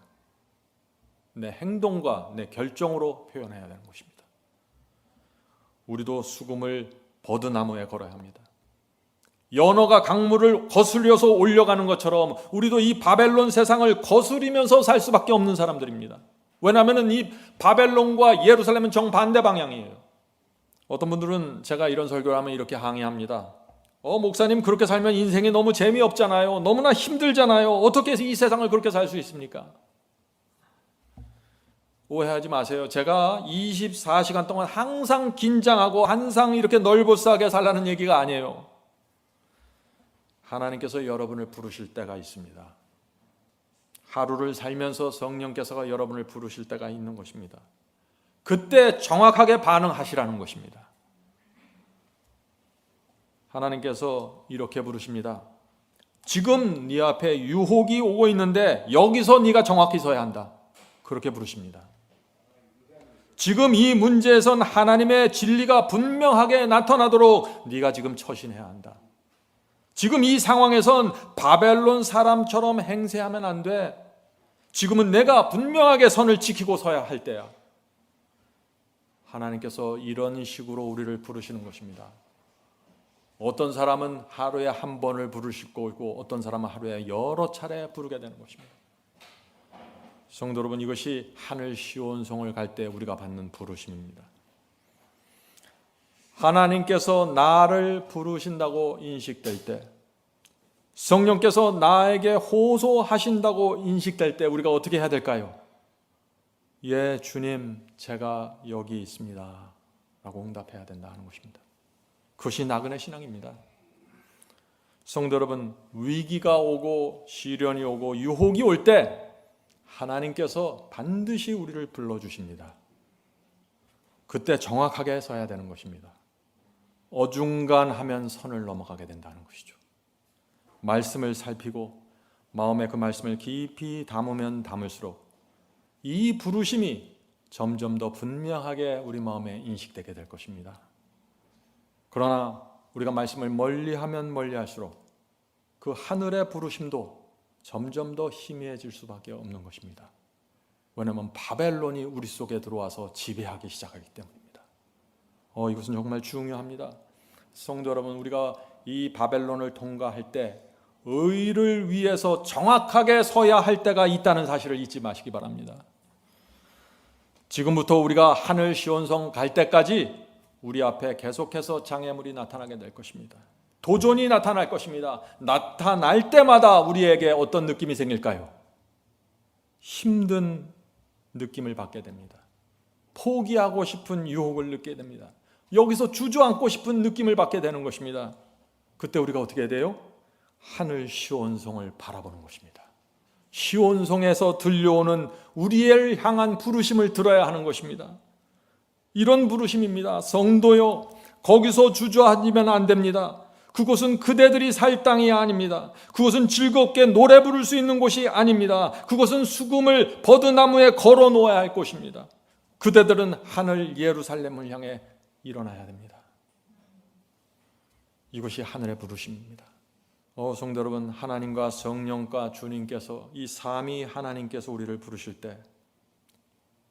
내 행동과 내 결정으로 표현해야 되는 것입니다. 우리도 수금을 버드나무에 걸어야 합니다. 연어가 강물을 거슬려서 올려가는 것처럼 우리도 이 바벨론 세상을 거스리면서 살 수밖에 없는 사람들입니다. 왜냐하면 이 바벨론과 예루살렘은 정반대 방향이에요. 어떤 분들은 제가 이런 설교를 하면 이렇게 항의합니다. 목사님, 그렇게 살면 인생이 너무 재미없잖아요. 너무나 힘들잖아요. 어떻게 이 세상을 그렇게 살 수 있습니까? 오해하지 마세요. 제가 24시간 동안 항상 긴장하고 항상 이렇게 널보싸게 살라는 얘기가 아니에요. 하나님께서 여러분을 부르실 때가 있습니다. 하루를 살면서 성령께서가 여러분을 부르실 때가 있는 것입니다. 그때 정확하게 반응하시라는 것입니다. 하나님께서 이렇게 부르십니다. 지금 네 앞에 유혹이 오고 있는데 여기서 네가 정확히 서야 한다. 그렇게 부르십니다. 지금 이 문제에선 하나님의 진리가 분명하게 나타나도록 네가 지금 처신해야 한다. 지금 이 상황에선 바벨론 사람처럼 행세하면 안 돼. 지금은 내가 분명하게 선을 지키고 서야 할 때야. 하나님께서 이런 식으로 우리를 부르시는 것입니다. 어떤 사람은 하루에 한 번을 부르시고 있고 어떤 사람은 하루에 여러 차례 부르게 되는 것입니다. 성도 여러분, 이것이 하늘 시온성을 갈 때 우리가 받는 부르심입니다. 하나님께서 나를 부르신다고 인식될 때, 성령께서 나에게 호소하신다고 인식될 때 우리가 어떻게 해야 될까요? 예, 주님, 제가 여기 있습니다 라고 응답해야 된다는 것입니다. 그것이 나그네 신앙입니다. 성도 여러분, 위기가 오고 시련이 오고 유혹이 올 때 하나님께서 반드시 우리를 불러주십니다. 그때 정확하게 서야 되는 것입니다. 어중간하면 선을 넘어가게 된다는 것이죠. 말씀을 살피고 마음에 그 말씀을 깊이 담으면 담을수록 이 부르심이 점점 더 분명하게 우리 마음에 인식되게 될 것입니다. 그러나 우리가 말씀을 멀리하면 멀리할수록 그 하늘의 부르심도 점점 더 희미해질 수밖에 없는 것입니다. 왜냐하면 바벨론이 우리 속에 들어와서 지배하기 시작하기 때문입니다. 이것은 정말 중요합니다. 성도 여러분, 우리가 이 바벨론을 통과할 때 의를 위해서 정확하게 서야 할 때가 있다는 사실을 잊지 마시기 바랍니다. 지금부터 우리가 하늘 시온성 갈 때까지 우리 앞에 계속해서 장애물이 나타나게 될 것입니다. 도전이 나타날 것입니다. 나타날 때마다 우리에게 어떤 느낌이 생길까요? 힘든 느낌을 받게 됩니다. 포기하고 싶은 유혹을 느끼게 됩니다. 여기서 주저앉고 싶은 느낌을 받게 되는 것입니다. 그때 우리가 어떻게 해야 돼요? 하늘 시온성을 바라보는 것입니다. 시온성에서 들려오는 우리를 향한 부르심을 들어야 하는 것입니다. 이런 부르심입니다. 성도요, 거기서 주저앉으면 안 됩니다. 그곳은 그대들이 살 땅이 아닙니다. 그곳은 즐겁게 노래 부를 수 있는 곳이 아닙니다. 그곳은 수금을 버드나무에 걸어 놓아야 할 곳입니다. 그대들은 하늘 예루살렘을 향해 일어나야 됩니다. 이것이 하늘의 부르심입니다. 성도 여러분, 하나님과 성령과 주님께서 이 삼위 하나님께서 우리를 부르실 때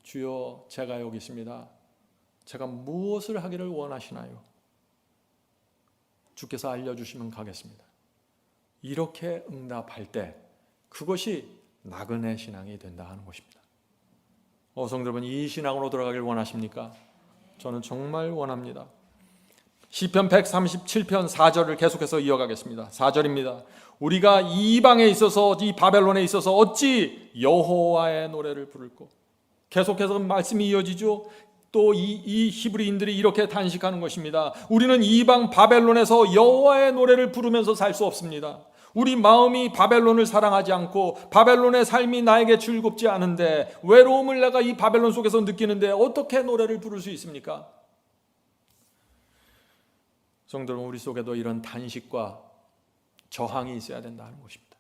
주여, 제가 여기 있습니다. 제가 무엇을 하기를 원하시나요? 주께서 알려주시면 가겠습니다. 이렇게 응답할 때 그것이 나그네 신앙이 된다 하는 것입니다. 성도 여러분, 이 신앙으로 돌아가길 원하십니까? 저는 정말 원합니다. 시편 137편 4절을 계속해서 이어가겠습니다. 4절입니다. 우리가 이방에 있어서, 이 바벨론에 있어서 어찌 여호와의 노래를 부를꼬. 계속해서 말씀이 이어지죠. 또 이 히브리인들이 이렇게 단식하는 것입니다. 우리는 이방 바벨론에서 여호와의 노래를 부르면서 살 수 없습니다. 우리 마음이 바벨론을 사랑하지 않고 바벨론의 삶이 나에게 즐겁지 않은데, 외로움을 내가 이 바벨론 속에서 느끼는데 어떻게 노래를 부를 수 있습니까? 성도 여러분, 우리 속에도 이런 단식과 저항이 있어야 된다는 것입니다.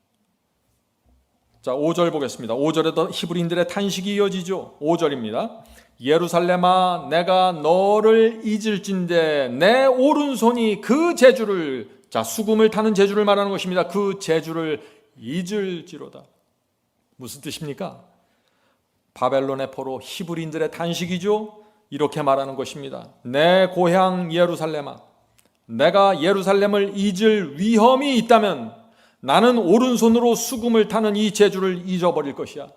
자, 5절 보겠습니다. 5절에도 히브리인들의 탄식이 이어지죠. 5절입니다. 예루살렘아, 내가 너를 잊을진대 내 오른손이 그 제주를, 자, 수금을 타는 제주를 말하는 것입니다. 그 제주를 잊을지로다. 무슨 뜻입니까? 바벨론의 포로, 히브리인들의 탄식이죠. 이렇게 말하는 것입니다. 내 고향 예루살렘아, 내가 예루살렘을 잊을 위험이 있다면 나는 오른손으로 수금을 타는 이 제주를 잊어버릴 것이야.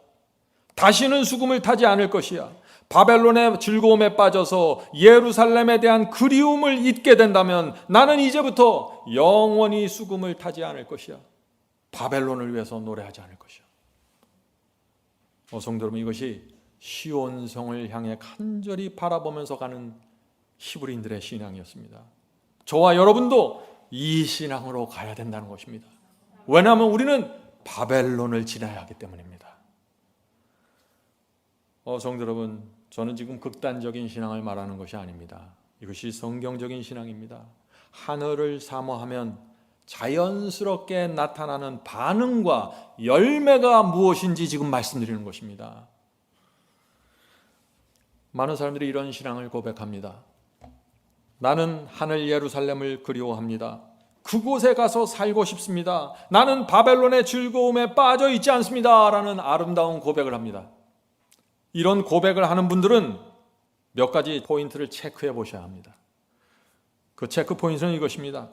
다시는 수금을 타지 않을 것이야. 바벨론의 즐거움에 빠져서 예루살렘에 대한 그리움을 잊게 된다면 나는 이제부터 영원히 수금을 타지 않을 것이야. 바벨론을 위해서 노래하지 않을 것이야. 성도 여러분, 이것이 시온성을 향해 간절히 바라보면서 가는 히브리인들의 신앙이었습니다. 저와 여러분도 이 신앙으로 가야 된다는 것입니다. 왜냐하면 우리는 바벨론을 지나야 하기 때문입니다. 성도 여러분, 저는 지금 극단적인 신앙을 말하는 것이 아닙니다. 이것이 성경적인 신앙입니다. 하늘을 사모하면 자연스럽게 나타나는 반응과 열매가 무엇인지 지금 말씀드리는 것입니다. 많은 사람들이 이런 신앙을 고백합니다. 나는 하늘 예루살렘을 그리워합니다. 그곳에 가서 살고 싶습니다. 나는 바벨론의 즐거움에 빠져 있지 않습니다. 라는 아름다운 고백을 합니다. 이런 고백을 하는 분들은 몇 가지 포인트를 체크해 보셔야 합니다. 그 체크 포인트는 이것입니다.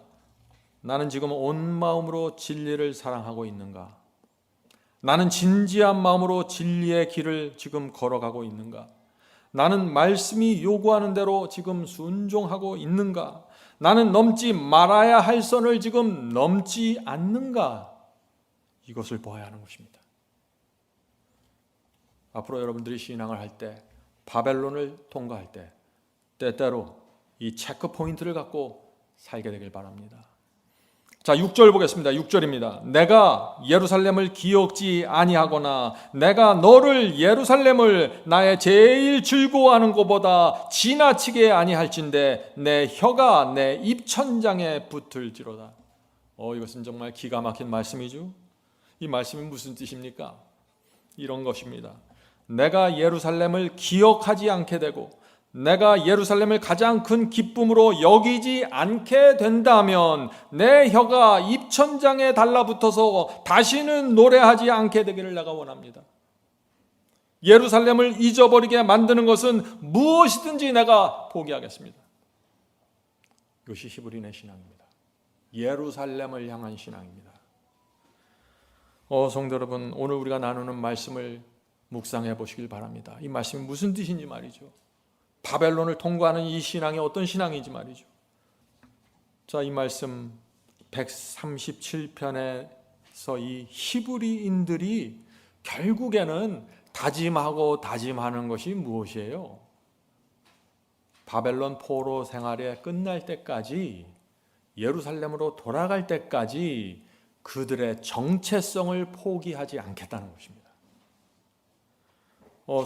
나는 지금 온 마음으로 진리를 사랑하고 있는가? 나는 진지한 마음으로 진리의 길을 지금 걸어가고 있는가? 나는 말씀이 요구하는 대로 지금 순종하고 있는가? 나는 넘지 말아야 할 선을 지금 넘지 않는가? 이것을 보아야 하는 것입니다. 앞으로 여러분들이 신앙을 할 때, 바벨론을 통과할 때 때때로 이 체크 포인트를 갖고 살게 되길 바랍니다. 자, 6절 보겠습니다. 6절입니다. 내가 예루살렘을 기억지 아니하거나 내가 너를 예루살렘을 나의 제일 즐거워하는 것보다 지나치게 아니할진대 내 혀가 내 입천장에 붙을지로다. 이것은 정말 기가 막힌 말씀이죠. 이 말씀이 무슨 뜻입니까? 이런 것입니다. 내가 예루살렘을 기억하지 않게 되고 내가 예루살렘을 가장 큰 기쁨으로 여기지 않게 된다면 내 혀가 입천장에 달라붙어서 다시는 노래하지 않게 되기를 내가 원합니다. 예루살렘을 잊어버리게 만드는 것은 무엇이든지 내가 포기하겠습니다. 이것이 히브리인의 신앙입니다. 예루살렘을 향한 신앙입니다. 성도 여러분, 오늘 우리가 나누는 말씀을 묵상해 보시길 바랍니다. 이 말씀이 무슨 뜻인지 말이죠. 바벨론을 통과하는 이 신앙이 어떤 신앙인지 말이죠. 자, 이 말씀 137편에서 이 히브리인들이 결국에는 다짐하고 다짐하는 것이 무엇이에요? 바벨론 포로 생활이 끝날 때까지, 예루살렘으로 돌아갈 때까지 그들의 정체성을 포기하지 않겠다는 것입니다.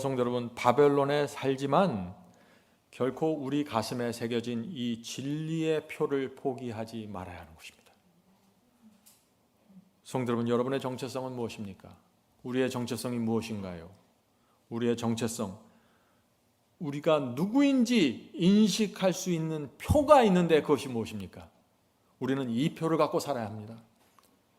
성도 여러분, 바벨론에 살지만 결코 우리 가슴에 새겨진 이 진리의 표를 포기하지 말아야 하는 것입니다. 성도 여러분, 여러분의 정체성은 무엇입니까? 우리의 정체성이 무엇인가요? 우리의 정체성, 우리가 누구인지 인식할 수 있는 표가 있는데 그것이 무엇입니까? 우리는 이 표를 갖고 살아야 합니다.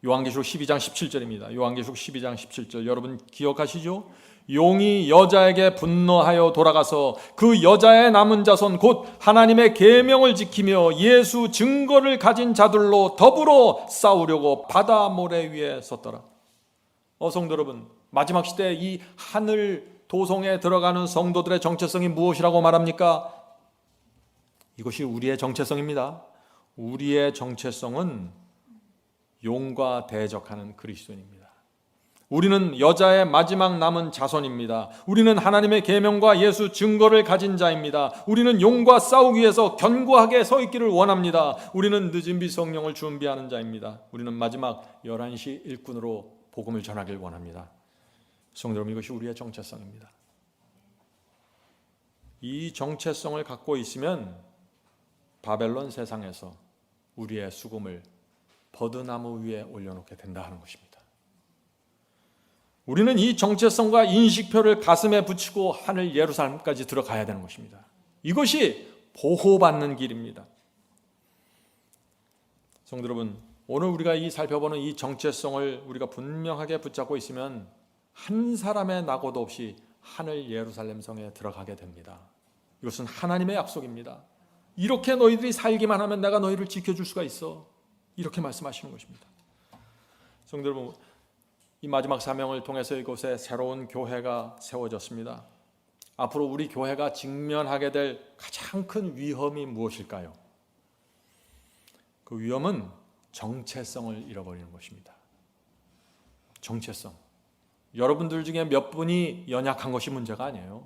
요한계시록 12장 17절입니다. 요한계시록 12장 17절 여러분 기억하시죠? 용이 여자에게 분노하여 돌아가서 그 여자의 남은 자손 곧 하나님의 계명을 지키며 예수 증거를 가진 자들로 더불어 싸우려고 바다 모래 위에 섰더라. 성도 여러분, 마지막 시대에 이 하늘 도성에 들어가는 성도들의 정체성이 무엇이라고 말합니까? 이것이 우리의 정체성입니다. 우리의 정체성은 용과 대적하는 그리스도인입니다. 우리는 여자의 마지막 남은 자손입니다. 우리는 하나님의 계명과 예수 증거를 가진 자입니다. 우리는 용과 싸우기 위해서 견고하게 서 있기를 원합니다. 우리는 늦은 비 성령을 준비하는 자입니다. 우리는 마지막 11시 일꾼으로 복음을 전하길 원합니다. 성도 여러분, 이것이 우리의 정체성입니다. 이 정체성을 갖고 있으면 바벨론 세상에서 우리의 수금을 버드나무 위에 올려놓게 된다 하는 것입니다. 우리는 이 정체성과 인식표를 가슴에 붙이고 하늘 예루살렘까지 들어가야 되는 것입니다. 이것이 보호받는 길입니다. 성도 여러분, 오늘 우리가 살펴보는 이 정체성을 우리가 분명하게 붙잡고 있으면 한 사람의 낙오도 없이 하늘 예루살렘 성에 들어가게 됩니다. 이것은 하나님의 약속입니다. 이렇게 너희들이 살기만 하면 내가 너희를 지켜줄 수가 있어. 이렇게 말씀하시는 것입니다. 성도 여러분, 이 마지막 사명을 통해서 이곳에 새로운 교회가 세워졌습니다. 앞으로 우리 교회가 직면하게 될 가장 큰 위험이 무엇일까요? 그 위험은 정체성을 잃어버리는 것입니다. 정체성. 여러분들 중에 몇 분이 연약한 것이 문제가 아니에요.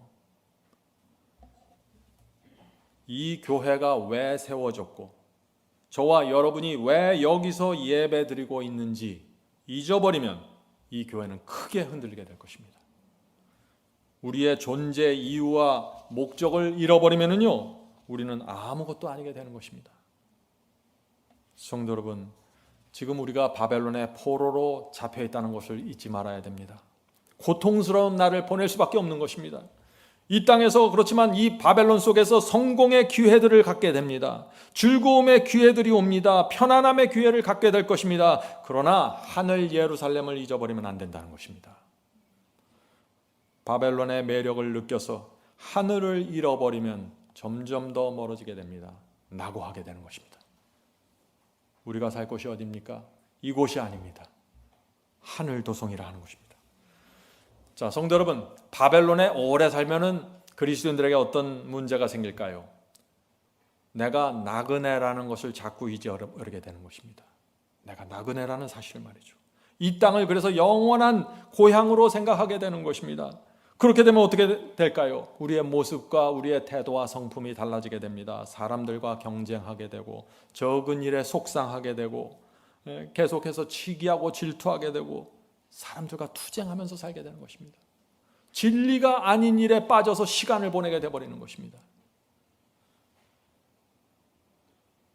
이 교회가 왜 세워졌고 저와 여러분이 왜 여기서 예배드리고 있는지 잊어버리면 이 교회는 크게 흔들리게 될 것입니다. 우리의 존재 이유와 목적을 잃어버리면요, 우리는 아무것도 아니게 되는 것입니다. 성도 여러분, 지금 우리가 바벨론의 포로로 잡혀 있다는 것을 잊지 말아야 됩니다. 고통스러운 날을 보낼 수밖에 없는 것입니다. 이 땅에서 그렇지만 이 바벨론 속에서 성공의 기회들을 갖게 됩니다. 즐거움의 기회들이 옵니다. 편안함의 기회를 갖게 될 것입니다. 그러나 하늘 예루살렘을 잊어버리면 안 된다는 것입니다. 바벨론의 매력을 느껴서 하늘을 잃어버리면 점점 더 멀어지게 됩니다. 낙오하게 되는 것입니다. 우리가 살 곳이 어디입니까? 이곳이 아닙니다. 하늘 도성이라 하는 것입니다. 자, 성도 여러분, 바벨론에 오래 살면은 그리스도인들에게 어떤 문제가 생길까요? 내가 나그네라는 것을 자꾸 잊어버리게 되는 것입니다. 내가 나그네라는 사실을 말이죠. 이 땅을 그래서 영원한 고향으로 생각하게 되는 것입니다. 그렇게 되면 어떻게 될까요? 우리의 모습과 우리의 태도와 성품이 달라지게 됩니다. 사람들과 경쟁하게 되고 적은 일에 속상하게 되고 계속해서 치기하고 질투하게 되고 사람들과 투쟁하면서 살게 되는 것입니다. 진리가 아닌 일에 빠져서 시간을 보내게 되어버리는 것입니다.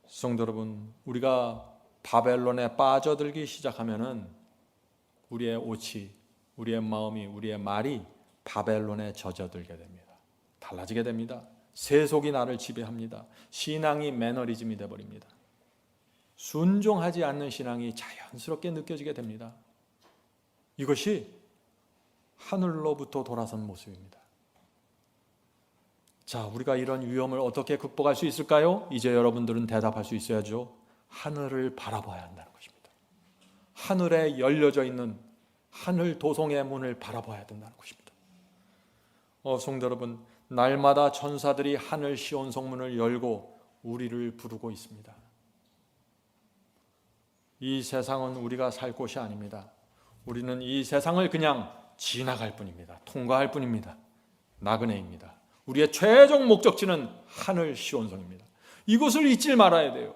성도 여러분, 우리가 바벨론에 빠져들기 시작하면은 우리의 옷이, 우리의 마음이, 우리의 말이 바벨론에 젖어들게 됩니다. 달라지게 됩니다. 세속이 나를 지배합니다. 신앙이 매너리즘이 되어버립니다. 순종하지 않는 신앙이 자연스럽게 느껴지게 됩니다. 이것이 하늘로부터 돌아선 모습입니다. 자, 우리가 이런 위험을 어떻게 극복할 수 있을까요? 이제 여러분들은 대답할 수 있어야죠. 하늘을 바라봐야 한다는 것입니다. 하늘에 열려져 있는 하늘 도성의 문을 바라봐야 된다는 것입니다. 성도 여러분, 날마다 천사들이 하늘 시온 성문을 열고 우리를 부르고 있습니다. 이 세상은 우리가 살 곳이 아닙니다. 우리는 이 세상을 그냥 지나갈 뿐입니다. 통과할 뿐입니다. 나그네입니다. 우리의 최종 목적지는 하늘 시온성입니다. 이것을 잊지 말아야 돼요.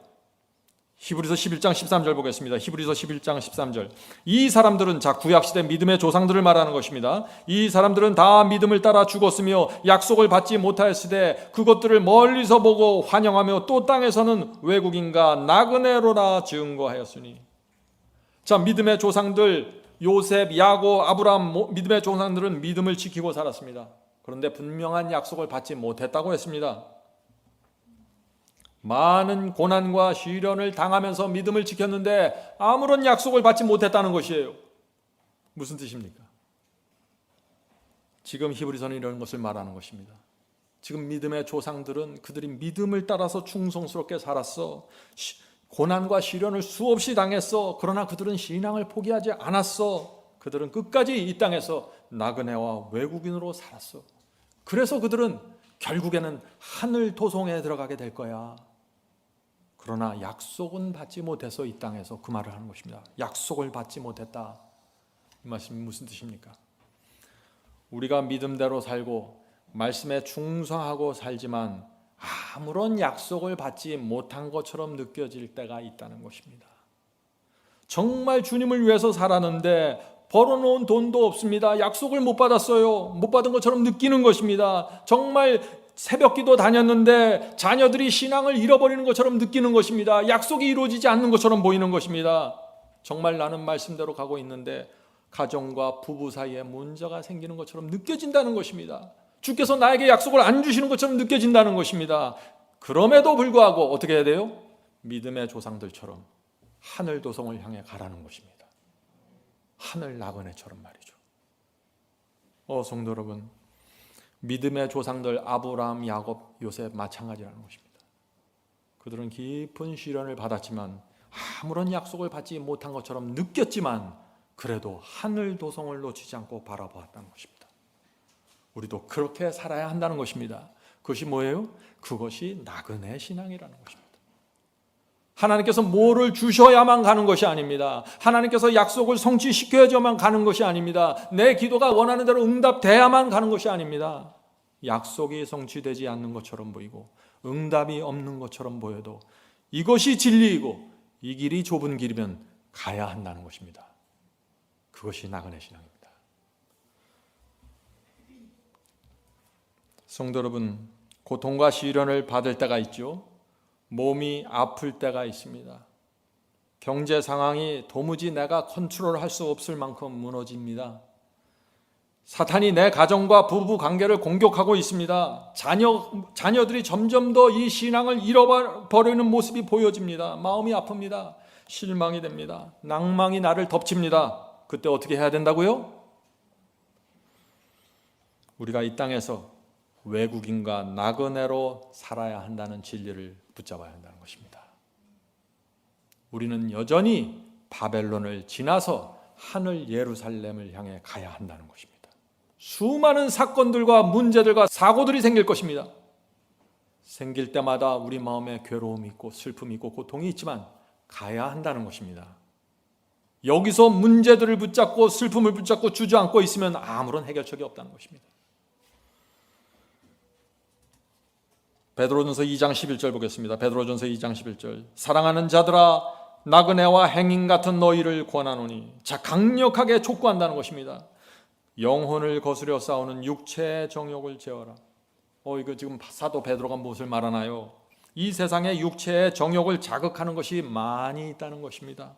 히브리서 11장 13절 보겠습니다. 히브리서 11장 13절. 이 사람들은, 자, 구약시대 믿음의 조상들을 말하는 것입니다. 이 사람들은 다 믿음을 따라 죽었으며 약속을 받지 못하였으되 그것들을 멀리서 보고 환영하며 또 땅에서는 외국인과 나그네로라 증거하였으니. 자, 믿음의 조상들, 요셉, 야곱, 아브라함, 믿음의 조상들은 믿음을 지키고 살았습니다. 그런데 분명한 약속을 받지 못했다고 했습니다. 많은 고난과 시련을 당하면서 믿음을 지켰는데 아무런 약속을 받지 못했다는 것이에요. 무슨 뜻입니까? 지금 히브리서는 이런 것을 말하는 것입니다. 지금 믿음의 조상들은 그들이 믿음을 따라서 충성스럽게 살았어. 고난과 시련을 수없이 당했어. 그러나 그들은 신앙을 포기하지 않았어. 그들은 끝까지 이 땅에서 나그네와 외국인으로 살았어. 그래서 그들은 결국에는 하늘 도성에 들어가게 될 거야. 그러나 약속은 받지 못해서 이 땅에서 그 말을 하는 것입니다. 약속을 받지 못했다. 이 말씀이 무슨 뜻입니까? 우리가 믿음대로 살고 말씀에 충성하고 살지만 아무런 약속을 받지 못한 것처럼 느껴질 때가 있다는 것입니다. 정말 주님을 위해서 살았는데 벌어놓은 돈도 없습니다. 약속을 못 받았어요. 못 받은 것처럼 느끼는 것입니다. 정말 새벽기도 다녔는데 자녀들이 신앙을 잃어버리는 것처럼 느끼는 것입니다. 약속이 이루어지지 않는 것처럼 보이는 것입니다. 정말 나는 말씀대로 가고 있는데 가정과 부부 사이에 문제가 생기는 것처럼 느껴진다는 것입니다. 주께서 나에게 약속을 안 주시는 것처럼 느껴진다는 것입니다. 그럼에도 불구하고 어떻게 해야 돼요? 믿음의 조상들처럼 하늘 도성을 향해 가라는 것입니다. 하늘 나그네처럼 말이죠. 성도 여러분, 믿음의 조상들 아브라함, 야곱, 요셉 마찬가지라는 것입니다. 그들은 깊은 시련을 받았지만 아무런 약속을 받지 못한 것처럼 느꼈지만 그래도 하늘 도성을 놓치지 않고 바라보았다는 것입니다. 우리도 그렇게 살아야 한다는 것입니다. 그것이 뭐예요? 그것이 나그네 신앙이라는 것입니다. 하나님께서 뭐를 주셔야만 가는 것이 아닙니다. 하나님께서 약속을 성취시켜야만 가는 것이 아닙니다. 내 기도가 원하는 대로 응답돼야만 가는 것이 아닙니다. 약속이 성취되지 않는 것처럼 보이고 응답이 없는 것처럼 보여도 이것이 진리이고 이 길이 좁은 길이면 가야 한다는 것입니다. 그것이 나그네 신앙입니다. 성도 여러분, 고통과 시련을 받을 때가 있죠. 몸이 아플 때가 있습니다. 경제 상황이 도무지 내가 컨트롤할 수 없을 만큼 무너집니다. 사탄이 내 가정과 부부 관계를 공격하고 있습니다. 자녀들이 점점 더 이 신앙을 잃어버리는 모습이 보여집니다. 마음이 아픕니다. 실망이 됩니다. 낭망이 나를 덮칩니다. 그때 어떻게 해야 된다고요? 우리가 이 땅에서 외국인과 나그네로 살아야 한다는 진리를 붙잡아야 한다는 것입니다. 우리는 여전히 바벨론을 지나서 하늘 예루살렘을 향해 가야 한다는 것입니다. 수많은 사건들과 문제들과 사고들이 생길 것입니다. 생길 때마다 우리 마음에 괴로움이 있고 슬픔이 있고 고통이 있지만 가야 한다는 것입니다. 여기서 문제들을 붙잡고 슬픔을 붙잡고 주저앉고 있으면 아무런 해결책이 없다는 것입니다. 베드로전서 2장 11절 보겠습니다. 베드로전서 2장 11절. 사랑하는 자들아, 나그네와 행인 같은 너희를 권하노니. 자, 강력하게 촉구한다는 것입니다. 영혼을 거스려 싸우는 육체의 정욕을 제어라. 이거 지금 사도 베드로가 무엇을 말하나요? 이 세상에 육체의 정욕을 자극하는 것이 많이 있다는 것입니다.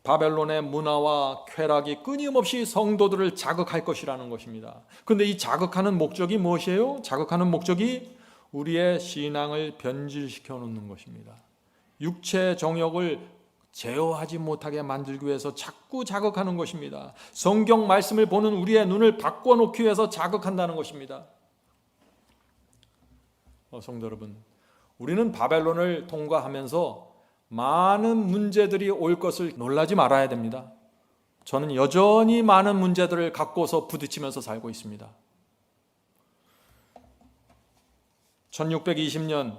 바벨론의 문화와 쾌락이 끊임없이 성도들을 자극할 것이라는 것입니다. 그런데 이 자극하는 목적이 무엇이에요? 자극하는 목적이 우리의 신앙을 변질시켜 놓는 것입니다. 육체의 정욕을 제어하지 못하게 만들기 위해서 자꾸 자극하는 것입니다. 성경 말씀을 보는 우리의 눈을 바꿔놓기 위해서 자극한다는 것입니다. 성도 여러분, 우리는 바벨론을 통과하면서 많은 문제들이 올 것을 놀라지 말아야 됩니다. 저는 여전히 많은 문제들을 갖고서 부딪히면서 살고 있습니다. 1620년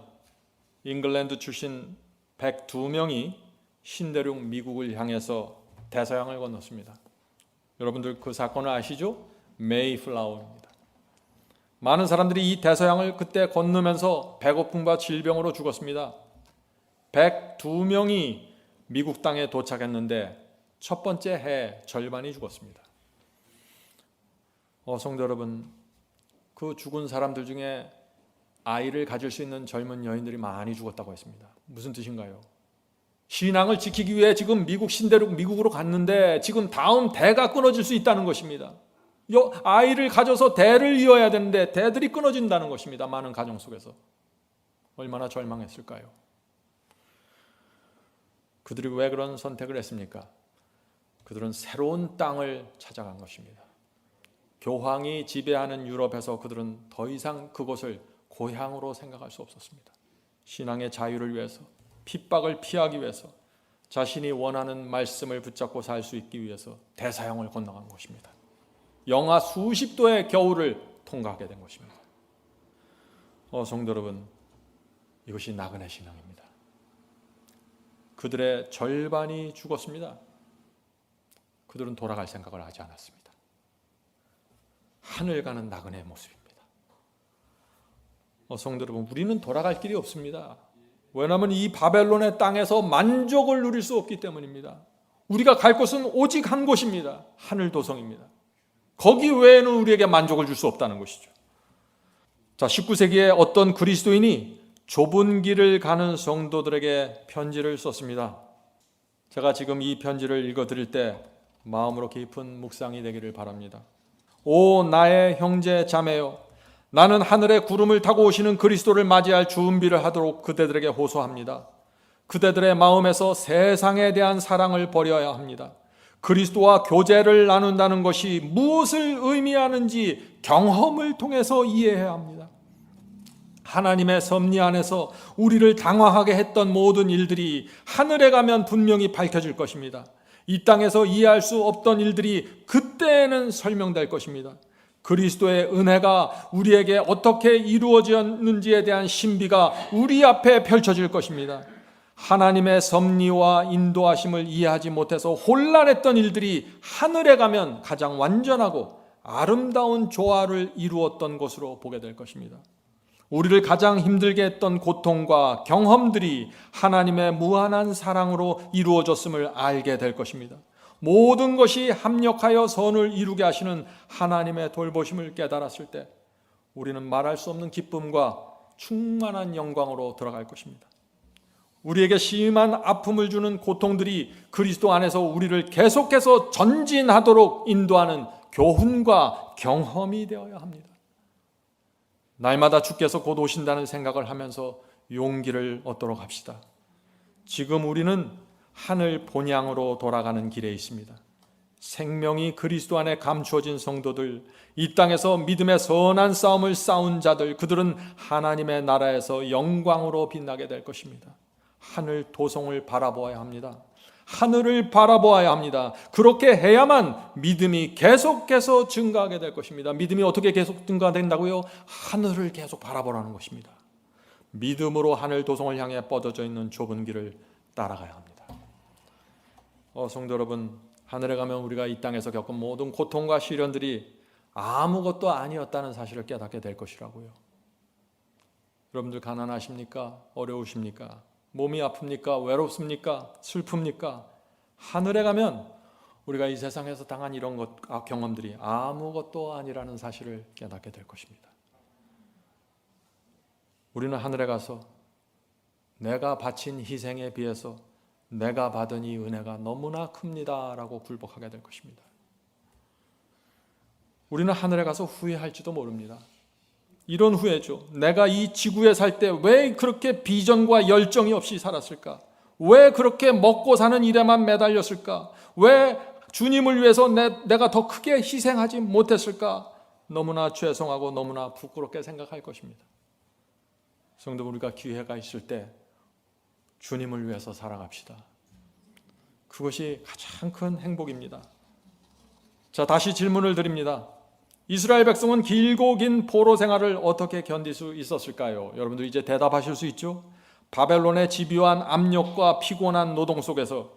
잉글랜드 출신 102명이 신대륙 미국을 향해서 대서양을 건넜습니다. 여러분들 그 사건을 아시죠? 메이플라워입니다. 많은 사람들이 이 대서양을 그때 건너면서 배고픔과 질병으로 죽었습니다. 102명이 미국 땅에 도착했는데 첫 번째 해에 절반이 죽었습니다. 성도 여러분, 그 죽은 사람들 중에 아이를 가질 수 있는 젊은 여인들이 많이 죽었다고 했습니다. 무슨 뜻인가요? 신앙을 지키기 위해 지금 미국 신대륙 미국으로 갔는데 지금 다음 대가 끊어질 수 있다는 것입니다. 아이를 가져서 대를 이어야 되는데 대들이 끊어진다는 것입니다. 많은 가정 속에서. 얼마나 절망했을까요? 그들이 왜 그런 선택을 했습니까? 그들은 새로운 땅을 찾아간 것입니다. 교황이 지배하는 유럽에서 그들은 더 이상 그곳을 고향으로 생각할 수 없었습니다. 신앙의 자유를 위해서, 핍박을 피하기 위해서 자신이 원하는 말씀을 붙잡고 살 수 있기 위해서 대서양을 건너간 것입니다. 영하 수십 도의 겨울을 통과하게 된 것입니다. 성도 여러분, 이것이 나그네 신앙입니다. 그들의 절반이 죽었습니다. 그들은 돌아갈 생각을 하지 않았습니다. 하늘 가는 나그네의 모습입니다. 성도 여러분, 우리는 돌아갈 길이 없습니다. 왜냐하면 이 바벨론의 땅에서 만족을 누릴 수 없기 때문입니다. 우리가 갈 곳은 오직 한 곳입니다. 하늘 도성입니다. 거기 외에는 우리에게 만족을 줄 수 없다는 것이죠. 자, 19세기에 어떤 그리스도인이 좁은 길을 가는 성도들에게 편지를 썼습니다. 제가 지금 이 편지를 읽어드릴 때 마음으로 깊은 묵상이 되기를 바랍니다. 오 나의 형제 자매여, 나는 하늘의 구름을 타고 오시는 그리스도를 맞이할 준비를 하도록 그대들에게 호소합니다. 그대들의 마음에서 세상에 대한 사랑을 버려야 합니다. 그리스도와 교제를 나눈다는 것이 무엇을 의미하는지 경험을 통해서 이해해야 합니다. 하나님의 섭리 안에서 우리를 당황하게 했던 모든 일들이 하늘에 가면 분명히 밝혀질 것입니다. 이 땅에서 이해할 수 없던 일들이 그때에는 설명될 것입니다. 그리스도의 은혜가 우리에게 어떻게 이루어졌는지에 대한 신비가 우리 앞에 펼쳐질 것입니다. 하나님의 섭리와 인도하심을 이해하지 못해서 혼란했던 일들이 하늘에 가면 가장 완전하고 아름다운 조화를 이루었던 것으로 보게 될 것입니다. 우리를 가장 힘들게 했던 고통과 경험들이 하나님의 무한한 사랑으로 이루어졌음을 알게 될 것입니다. 모든 것이 합력하여 선을 이루게 하시는 하나님의 돌보심을 깨달았을 때 우리는 말할 수 없는 기쁨과 충만한 영광으로 들어갈 것입니다. 우리에게 심한 아픔을 주는 고통들이 그리스도 안에서 우리를 계속해서 전진하도록 인도하는 교훈과 경험이 되어야 합니다. 날마다 주께서 곧 오신다는 생각을 하면서 용기를 얻도록 합시다. 지금 우리는 하늘 본향으로 돌아가는 길에 있습니다. 생명이 그리스도 안에 감추어진 성도들, 이 땅에서 믿음의 선한 싸움을 싸운 자들, 그들은 하나님의 나라에서 영광으로 빛나게 될 것입니다. 하늘 도성을 바라보아야 합니다. 하늘을 바라보아야 합니다. 그렇게 해야만 믿음이 계속해서 증가하게 될 것입니다. 믿음이 어떻게 계속 증가된다고요? 하늘을 계속 바라보라는 것입니다. 믿음으로 하늘 도성을 향해 뻗어져 있는 좁은 길을 따라가야 합니다. 성도 여러분, 하늘에 가면 우리가 이 땅에서 겪은 모든 고통과 시련들이 아무것도 아니었다는 사실을 깨닫게 될 것이라고요. 여러분들 가난하십니까? 어려우십니까? 몸이 아픕니까? 외롭습니까? 슬픕니까? 하늘에 가면 우리가 이 세상에서 당한 이런 경험들이 아무것도 아니라는 사실을 깨닫게 될 것입니다. 우리는 하늘에 가서 내가 바친 희생에 비해서 내가 받은 이 은혜가 너무나 큽니다 라고 굴복하게 될 것입니다. 우리는 하늘에 가서 후회할지도 모릅니다. 이런 후회죠. 내가 이 지구에 살 때 왜 그렇게 비전과 열정이 없이 살았을까? 왜 그렇게 먹고 사는 일에만 매달렸을까? 왜 주님을 위해서 내가 더 크게 희생하지 못했을까? 너무나 죄송하고 너무나 부끄럽게 생각할 것입니다. 성도, 우리가 기회가 있을 때 주님을 위해서 살아갑시다. 그것이 가장 큰 행복입니다. 자, 다시 질문을 드립니다. 이스라엘 백성은 길고 긴 포로 생활을 어떻게 견딜 수 있었을까요? 여러분들 이제 대답하실 수 있죠? 바벨론의 집요한 압력과 피곤한 노동 속에서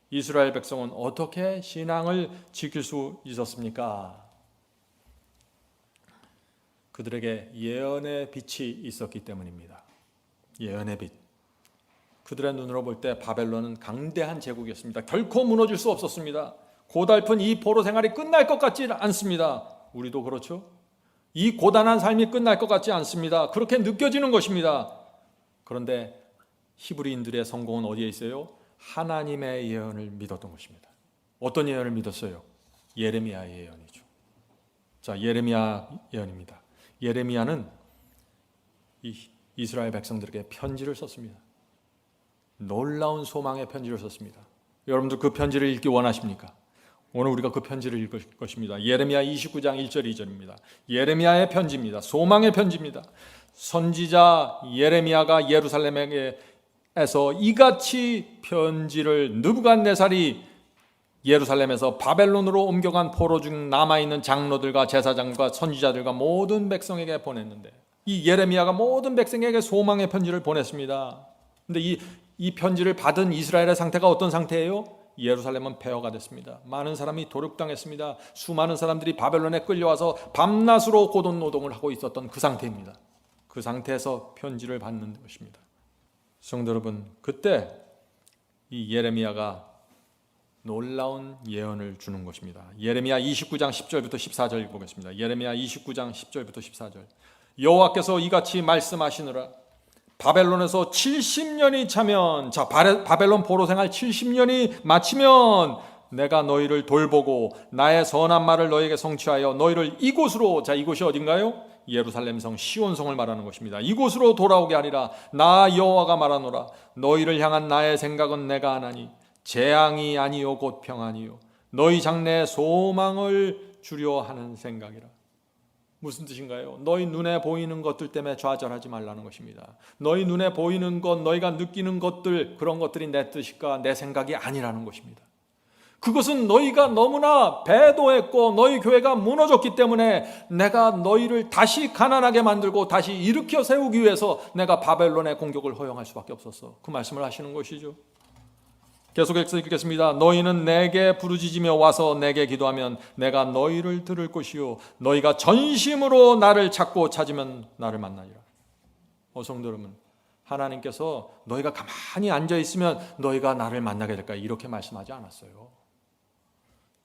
이스라엘 백성은 어떻게 신앙을 지킬 수 있었습니까? 그들에게 예언의 빛이 있었기 때문입니다. 예언의 빛. 그들의 눈으로 볼 때 바벨론은 강대한 제국이었습니다. 결코 무너질 수 없었습니다. 고달픈 이 포로 생활이 끝날 것 같지 않습니다. 우리도 그렇죠? 이 고단한 삶이 끝날 것 같지 않습니다. 그렇게 느껴지는 것입니다. 그런데 히브리인들의 성공은 어디에 있어요? 하나님의 예언을 믿었던 것입니다. 어떤 예언을 믿었어요? 예레미야의 예언이죠. 자, 예레미야 예언입니다. 예레미야는 이스라엘 백성들에게 편지를 썼습니다. 놀라운 소망의 편지를 썼습니다. 여러분들 그 편지를 읽기 원하십니까? 오늘 우리가 그 편지를 읽을 것입니다. 예레미야 29장 1절 2절입니다. 예레미야의 편지입니다. 소망의 편지입니다. 선지자 예레미야가 예루살렘에게 이같이 편지를 느부갓네살이 예루살렘에서 바벨론으로 옮겨간 포로 중 남아있는 장로들과 제사장과 선지자들과 모든 백성에게 보냈는데, 이 예레미야가 모든 백성에게 소망의 편지를 보냈습니다. 근데 이 편지를 받은 이스라엘의 상태가 어떤 상태예요? 예루살렘은 폐허가 됐습니다. 많은 사람이 도륙당했습니다. 수많은 사람들이 바벨론에 끌려와서 밤낮으로 고돈 노동을 하고 있었던 그 상태입니다. 그 상태에서 편지를 받는 것입니다. 성도 여러분, 그때 이 예레미야가 놀라운 예언을 주는 것입니다. 예레미야 29장 10절부터 14절 보겠습니다. 예레미야 29장 10절부터 14절. 여호와께서 이같이 말씀하시느라 바벨론에서 70년이 차면, 자, 바벨론 포로 생활 70년이 마치면 내가 너희를 돌보고 나의 선한 말을 너희에게 성취하여 너희를 이곳으로, 자, 이곳이 어딘가요? 예루살렘 성 시온성을 말하는 것입니다. 이곳으로 돌아오게 하리라. 나 여호와가 말하노라. 너희를 향한 나의 생각은 내가 아나니 재앙이 아니요 곧 평안이요 너희 장래에 소망을 주려 하는 생각이라. 무슨 뜻인가요? 너희 눈에 보이는 것들 때문에 좌절하지 말라는 것입니다. 너희 눈에 보이는 것, 너희가 느끼는 것들, 그런 것들이 내 뜻일까, 내 생각이 아니라는 것입니다. 그것은 너희가 너무나 배도했고 너희 교회가 무너졌기 때문에 내가 너희를 다시 가난하게 만들고 다시 일으켜 세우기 위해서 내가 바벨론의 공격을 허용할 수밖에 없었어. 그 말씀을 하시는 것이죠. 계속해서 읽겠습니다. 너희는 내게 부르짖으며 와서 내게 기도하면 내가 너희를 들을 것이요 너희가 전심으로 나를 찾고 찾으면 나를 만나리라. 성도 여러분, 하나님께서 너희가 가만히 앉아있으면 너희가 나를 만나게 될까, 이렇게 말씀하지 않았어요.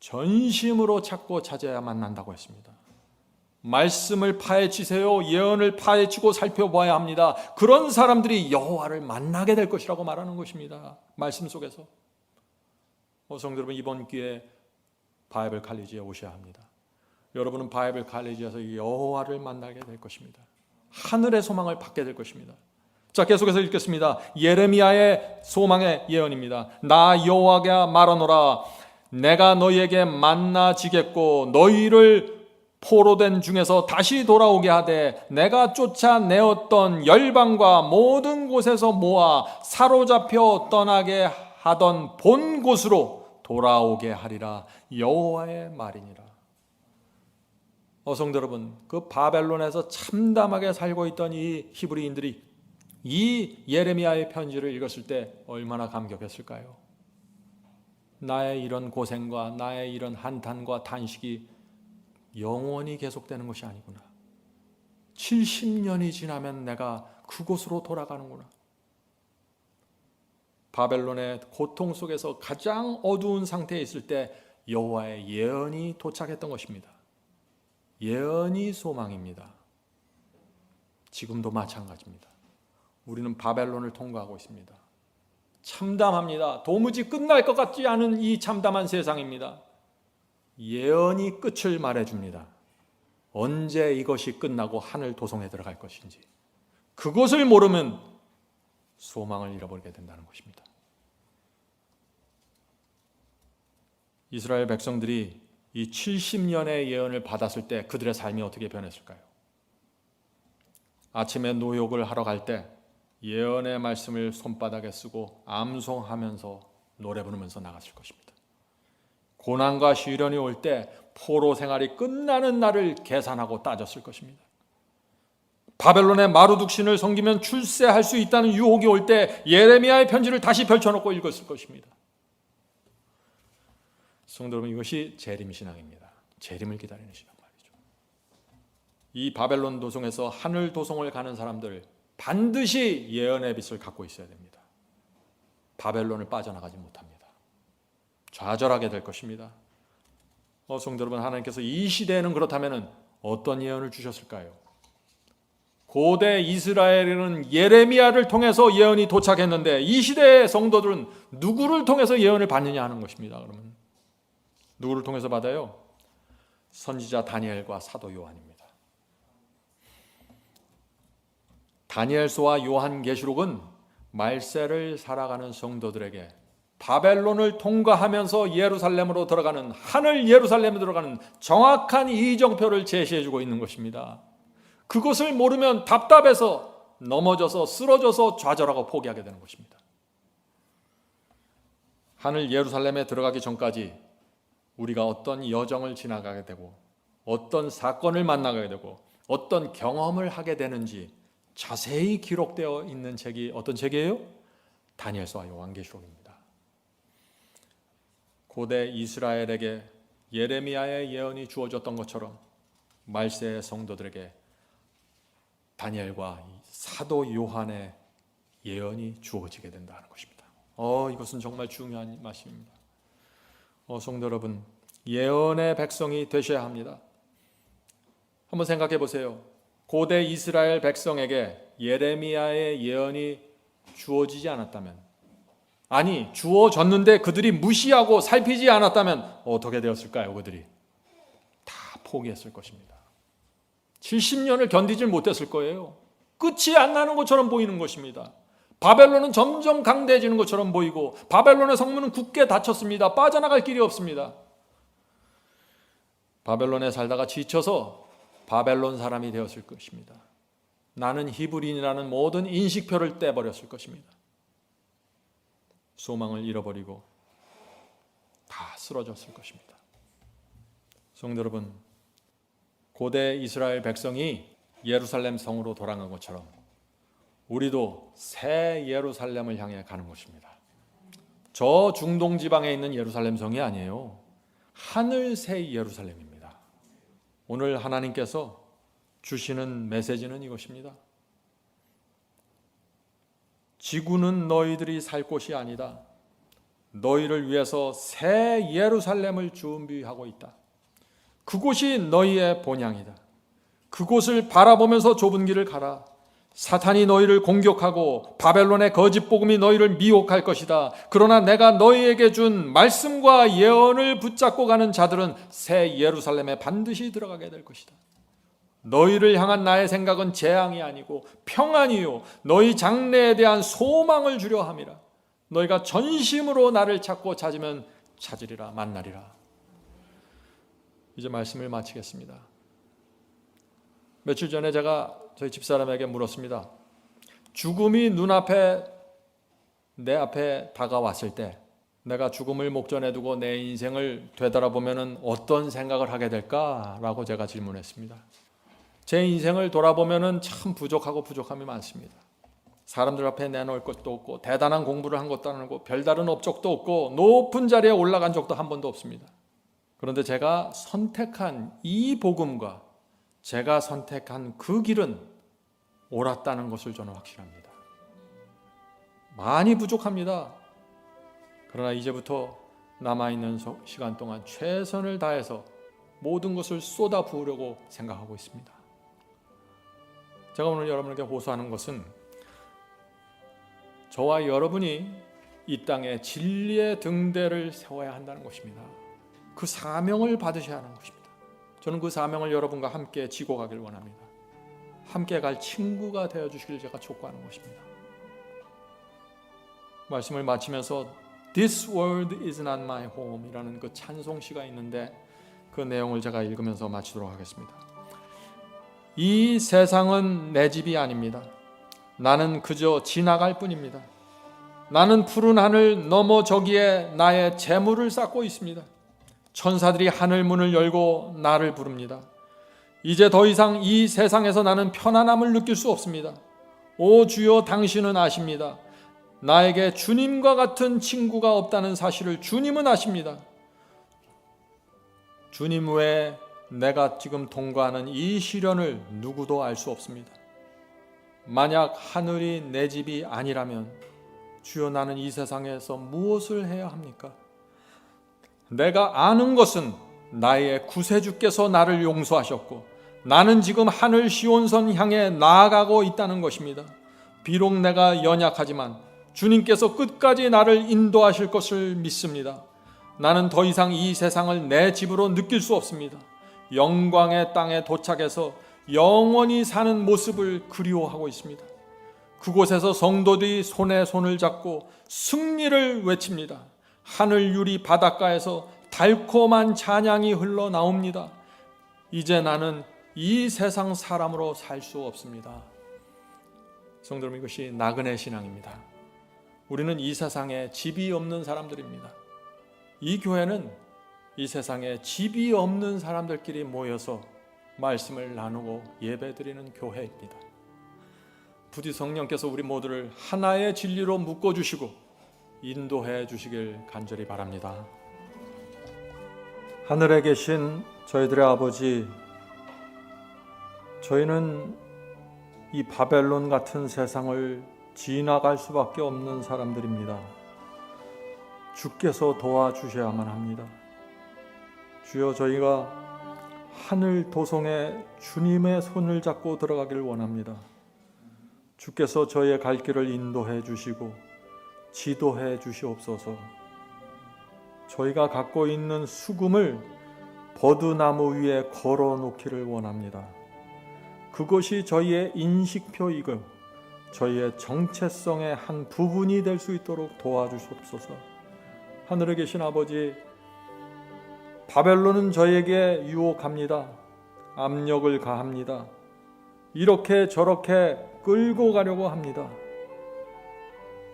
전심으로 찾고 찾아야 만난다고 했습니다. 말씀을 파헤치세요. 예언을 파헤치고 살펴봐야 합니다. 그런 사람들이 여호와를 만나게 될 것이라고 말하는 것입니다. 말씀 속에서. 성도 여러분, 이번 기회에 바이블 칼리지에 오셔야 합니다. 여러분은 바이블 칼리지에서 여호와를 만나게 될 것입니다. 하늘의 소망을 받게 될 것입니다. 자, 계속해서 읽겠습니다. 예레미야의 소망의 예언입니다. 나 여호와가 말하노라. 내가 너희에게 만나지겠고 너희를 포로된 중에서 다시 돌아오게 하되 내가 쫓아내었던 열방과 모든 곳에서 모아 사로잡혀 떠나게 하던 본 곳으로 돌아오게 하리라. 여호와의 말이니라. 성도 여러분, 그 바벨론에서 참담하게 살고 있던 이 히브리인들이 이 예레미야의 편지를 읽었을 때 얼마나 감격했을까요? 나의 이런 고생과 나의 이런 한탄과 탄식이 영원히 계속되는 것이 아니구나. 70년이 지나면 내가 그곳으로 돌아가는구나. 바벨론의 고통 속에서 가장 어두운 상태에 있을 때 여호와의 예언이 도착했던 것입니다. 예언이 소망입니다. 지금도 마찬가지입니다. 우리는 바벨론을 통과하고 있습니다. 참담합니다. 도무지 끝날 것 같지 않은 이 참담한 세상입니다. 예언이 끝을 말해줍니다. 언제 이것이 끝나고 하늘 도성에 들어갈 것인지. 그것을 모르면 소망을 잃어버리게 된다는 것입니다. 이스라엘 백성들이 이 70년의 예언을 받았을 때 그들의 삶이 어떻게 변했을까요? 아침에 노욕을 하러 갈 때 예언의 말씀을 손바닥에 쓰고 암송하면서 노래 부르면서 나갔을 것입니다. 고난과 시련이 올 때 포로 생활이 끝나는 날을 계산하고 따졌을 것입니다. 바벨론의 마루둑신을 섬기면 출세할 수 있다는 유혹이 올 때 예레미야의 편지를 다시 펼쳐놓고 읽었을 것입니다. 성도 여러분, 이것이 재림신앙입니다. 재림을 기다리는 신앙 말이죠. 이 바벨론 도성에서 하늘 도성을 가는 사람들 반드시 예언의 빛을 갖고 있어야 됩니다. 바벨론을 빠져나가지 못합니다. 좌절하게 될 것입니다. 성도 여러분, 하나님께서 이 시대에는 그렇다면 어떤 예언을 주셨을까요? 고대 이스라엘에는 예레미야를 통해서 예언이 도착했는데 이 시대의 성도들은 누구를 통해서 예언을 받느냐 하는 것입니다. 그러면 누구를 통해서 받아요? 선지자 다니엘과 사도 요한입니다. 다니엘서와 요한계시록은 말세를 살아가는 성도들에게 바벨론을 통과하면서 예루살렘으로 들어가는, 하늘 예루살렘에 들어가는 정확한 이정표를 제시해주고 있는 것입니다. 그것을 모르면 답답해서 넘어져서 쓰러져서 좌절하고 포기하게 되는 것입니다. 하늘 예루살렘에 들어가기 전까지 우리가 어떤 여정을 지나가게 되고 어떤 사건을 만나게 되고 어떤 경험을 하게 되는지 자세히 기록되어 있는 책이 어떤 책이에요? 다니엘서와 요한계시록입니다. 고대 이스라엘에게 예레미야의 예언이 주어졌던 것처럼 말세의 성도들에게 다니엘과 사도 요한의 예언이 주어지게 된다는 것입니다. 이것은 정말 중요한 말씀입니다. 성도 여러분, 예언의 백성이 되셔야 합니다. 한번 생각해 보세요. 고대 이스라엘 백성에게 예레미야의 예언이 주어지지 않았다면, 아니 주어졌는데 그들이 무시하고 살피지 않았다면 어떻게 되었을까요? 그들이 다 포기했을 것입니다. 70년을 견디질 못했을 거예요. 끝이 안 나는 것처럼 보이는 것입니다. 바벨론은 점점 강대해지는 것처럼 보이고 바벨론의 성문은 굳게 닫혔습니다. 빠져나갈 길이 없습니다. 바벨론에 살다가 지쳐서 바벨론 사람이 되었을 것입니다. 나는 히브리인이라는 모든 인식표를 떼버렸을 것입니다. 소망을 잃어버리고 다 쓰러졌을 것입니다. 성도 여러분, 고대 이스라엘 백성이 예루살렘 성으로 돌아간 것처럼 우리도 새 예루살렘을 향해 가는 것입니다. 저 중동 지방에 있는 예루살렘 성이 아니에요. 하늘 새 예루살렘입니다. 오늘 하나님께서 주시는 메시지는 이것입니다. 지구는 너희들이 살 곳이 아니다. 너희를 위해서 새 예루살렘을 준비하고 있다. 그곳이 너희의 본향이다. 그곳을 바라보면서 좁은 길을 가라. 사탄이 너희를 공격하고 바벨론의 거짓 복음이 너희를 미혹할 것이다. 그러나 내가 너희에게 준 말씀과 예언을 붙잡고 가는 자들은 새 예루살렘에 반드시 들어가게 될 것이다. 너희를 향한 나의 생각은 재앙이 아니고 평안이요 너희 장래에 대한 소망을 주려 함이라. 너희가 전심으로 나를 찾고 찾으면 찾으리라, 만나리라. 이제 말씀을 마치겠습니다. 며칠 전에 제가 저희 집사람에게 물었습니다. 죽음이 내 앞에 다가왔을 때 내가 죽음을 목전에 두고 내 인생을 되돌아보면 어떤 생각을 하게 될까라고 제가 질문했습니다. 제 인생을 돌아보면 참 부족하고 부족함이 많습니다. 사람들 앞에 내놓을 것도 없고 대단한 공부를 한 것도 아니고 별다른 업적도 없고 높은 자리에 올라간 적도 한 번도 없습니다. 그런데 제가 선택한 이 복음과 제가 선택한 그 길은 옳았다는 것을 저는 확신합니다. 많이 부족합니다. 그러나 이제부터 남아있는 시간 동안 최선을 다해서 모든 것을 쏟아 부으려고 생각하고 있습니다. 제가 오늘 여러분에게 호소하는 것은 저와 여러분이 이 땅에 진리의 등대를 세워야 한다는 것입니다. 그 사명을 받으셔야 하는 것입니다. 저는 그 사명을 여러분과 함께 지고 가길 원합니다. 함께 갈 친구가 되어주시길 제가 촉구하는 것입니다. 말씀을 마치면서 This world is not my home 이라는 그 찬송시가 있는데 그 내용을 제가 읽으면서 마치도록 하겠습니다. 이 세상은 내 집이 아닙니다. 나는 그저 지나갈 뿐입니다. 나는 푸른 하늘 너머 저기에 나의 재물을 쌓고 있습니다. 천사들이 하늘 문을 열고 나를 부릅니다. 이제 더 이상 이 세상에서 나는 편안함을 느낄 수 없습니다. 오 주여, 당신은 아십니다. 나에게 주님과 같은 친구가 없다는 사실을 주님은 아십니다. 주님 외에 내가 지금 통과하는 이 시련을 누구도 알 수 없습니다. 만약 하늘이 내 집이 아니라면 주여, 나는 이 세상에서 무엇을 해야 합니까? 내가 아는 것은 나의 구세주께서 나를 용서하셨고 나는 지금 하늘 시온산 향해 나아가고 있다는 것입니다. 비록 내가 연약하지만 주님께서 끝까지 나를 인도하실 것을 믿습니다. 나는 더 이상 이 세상을 내 집으로 느낄 수 없습니다. 영광의 땅에 도착해서 영원히 사는 모습을 그리워하고 있습니다. 그곳에서 성도들이 손에 손을 잡고 승리를 외칩니다. 하늘 유리 바닷가에서 달콤한 찬양이 흘러나옵니다. 이제 나는 이 세상 사람으로 살 수 없습니다. 성도 여러분, 이것이 나그네 신앙입니다. 우리는 이 세상에 집이 없는 사람들입니다. 이 교회는 이 세상에 집이 없는 사람들끼리 모여서 말씀을 나누고 예배드리는 교회입니다. 부디 성령께서 우리 모두를 하나의 진리로 묶어주시고 인도해 주시길 간절히 바랍니다. 하늘에 계신 저희들의 아버지, 저희는 이 바벨론 같은 세상을 지나갈 수밖에 없는 사람들입니다. 주께서 도와주셔야만 합니다. 주여, 저희가 하늘 도성에 주님의 손을 잡고 들어가길 원합니다. 주께서 저희의 갈 길을 인도해 주시고 지도해 주시옵소서. 저희가 갖고 있는 수금을 버드나무 위에 걸어 놓기를 원합니다. 그것이 저희의 인식표이고 저희의 정체성의 한 부분이 될 수 있도록 도와주시옵소서. 하늘에 계신 아버지, 바벨론은 저희에게 유혹합니다. 압력을 가합니다. 이렇게 저렇게 끌고 가려고 합니다.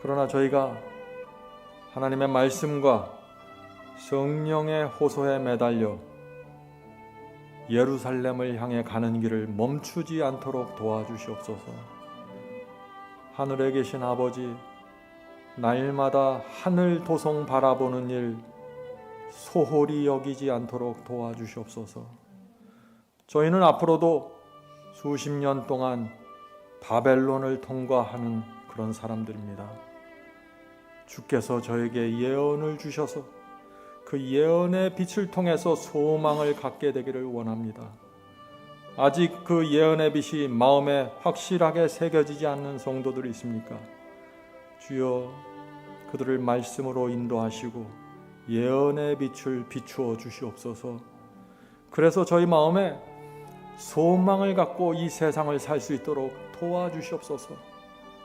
그러나 저희가 하나님의 말씀과 성령의 호소에 매달려 예루살렘을 향해 가는 길을 멈추지 않도록 도와주시옵소서. 하늘에 계신 아버지, 날마다 하늘 도성 바라보는 일 소홀히 여기지 않도록 도와주시옵소서. 저희는 앞으로도 수십 년 동안 바벨론을 통과하는 그런 사람들입니다. 주께서 저에게 예언을 주셔서 그 예언의 빛을 통해서 소망을 갖게 되기를 원합니다. 아직 그 예언의 빛이 마음에 확실하게 새겨지지 않는 성도들이 있습니까? 주여, 그들을 말씀으로 인도하시고 예언의 빛을 비추어 주시옵소서. 그래서 저희 마음에 소망을 갖고 이 세상을 살 수 있도록 도와주시옵소서.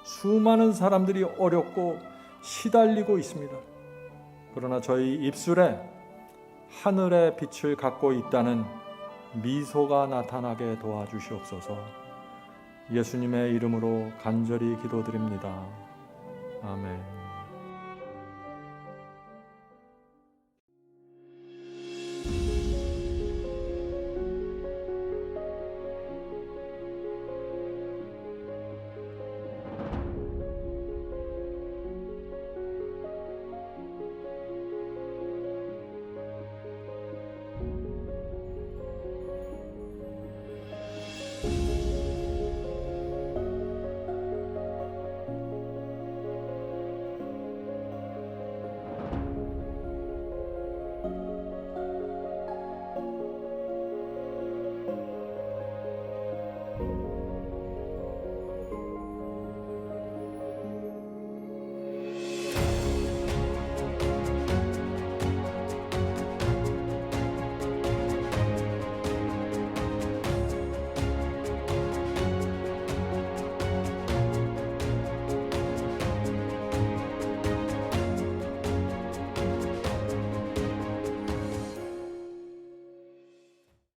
수많은 사람들이 어렵고 시달리고 있습니다. 그러나 저희 입술에 하늘의 빛을 갖고 있다는 미소가 나타나게 도와주시옵소서. 예수님의 이름으로 간절히 기도드립니다. 아멘.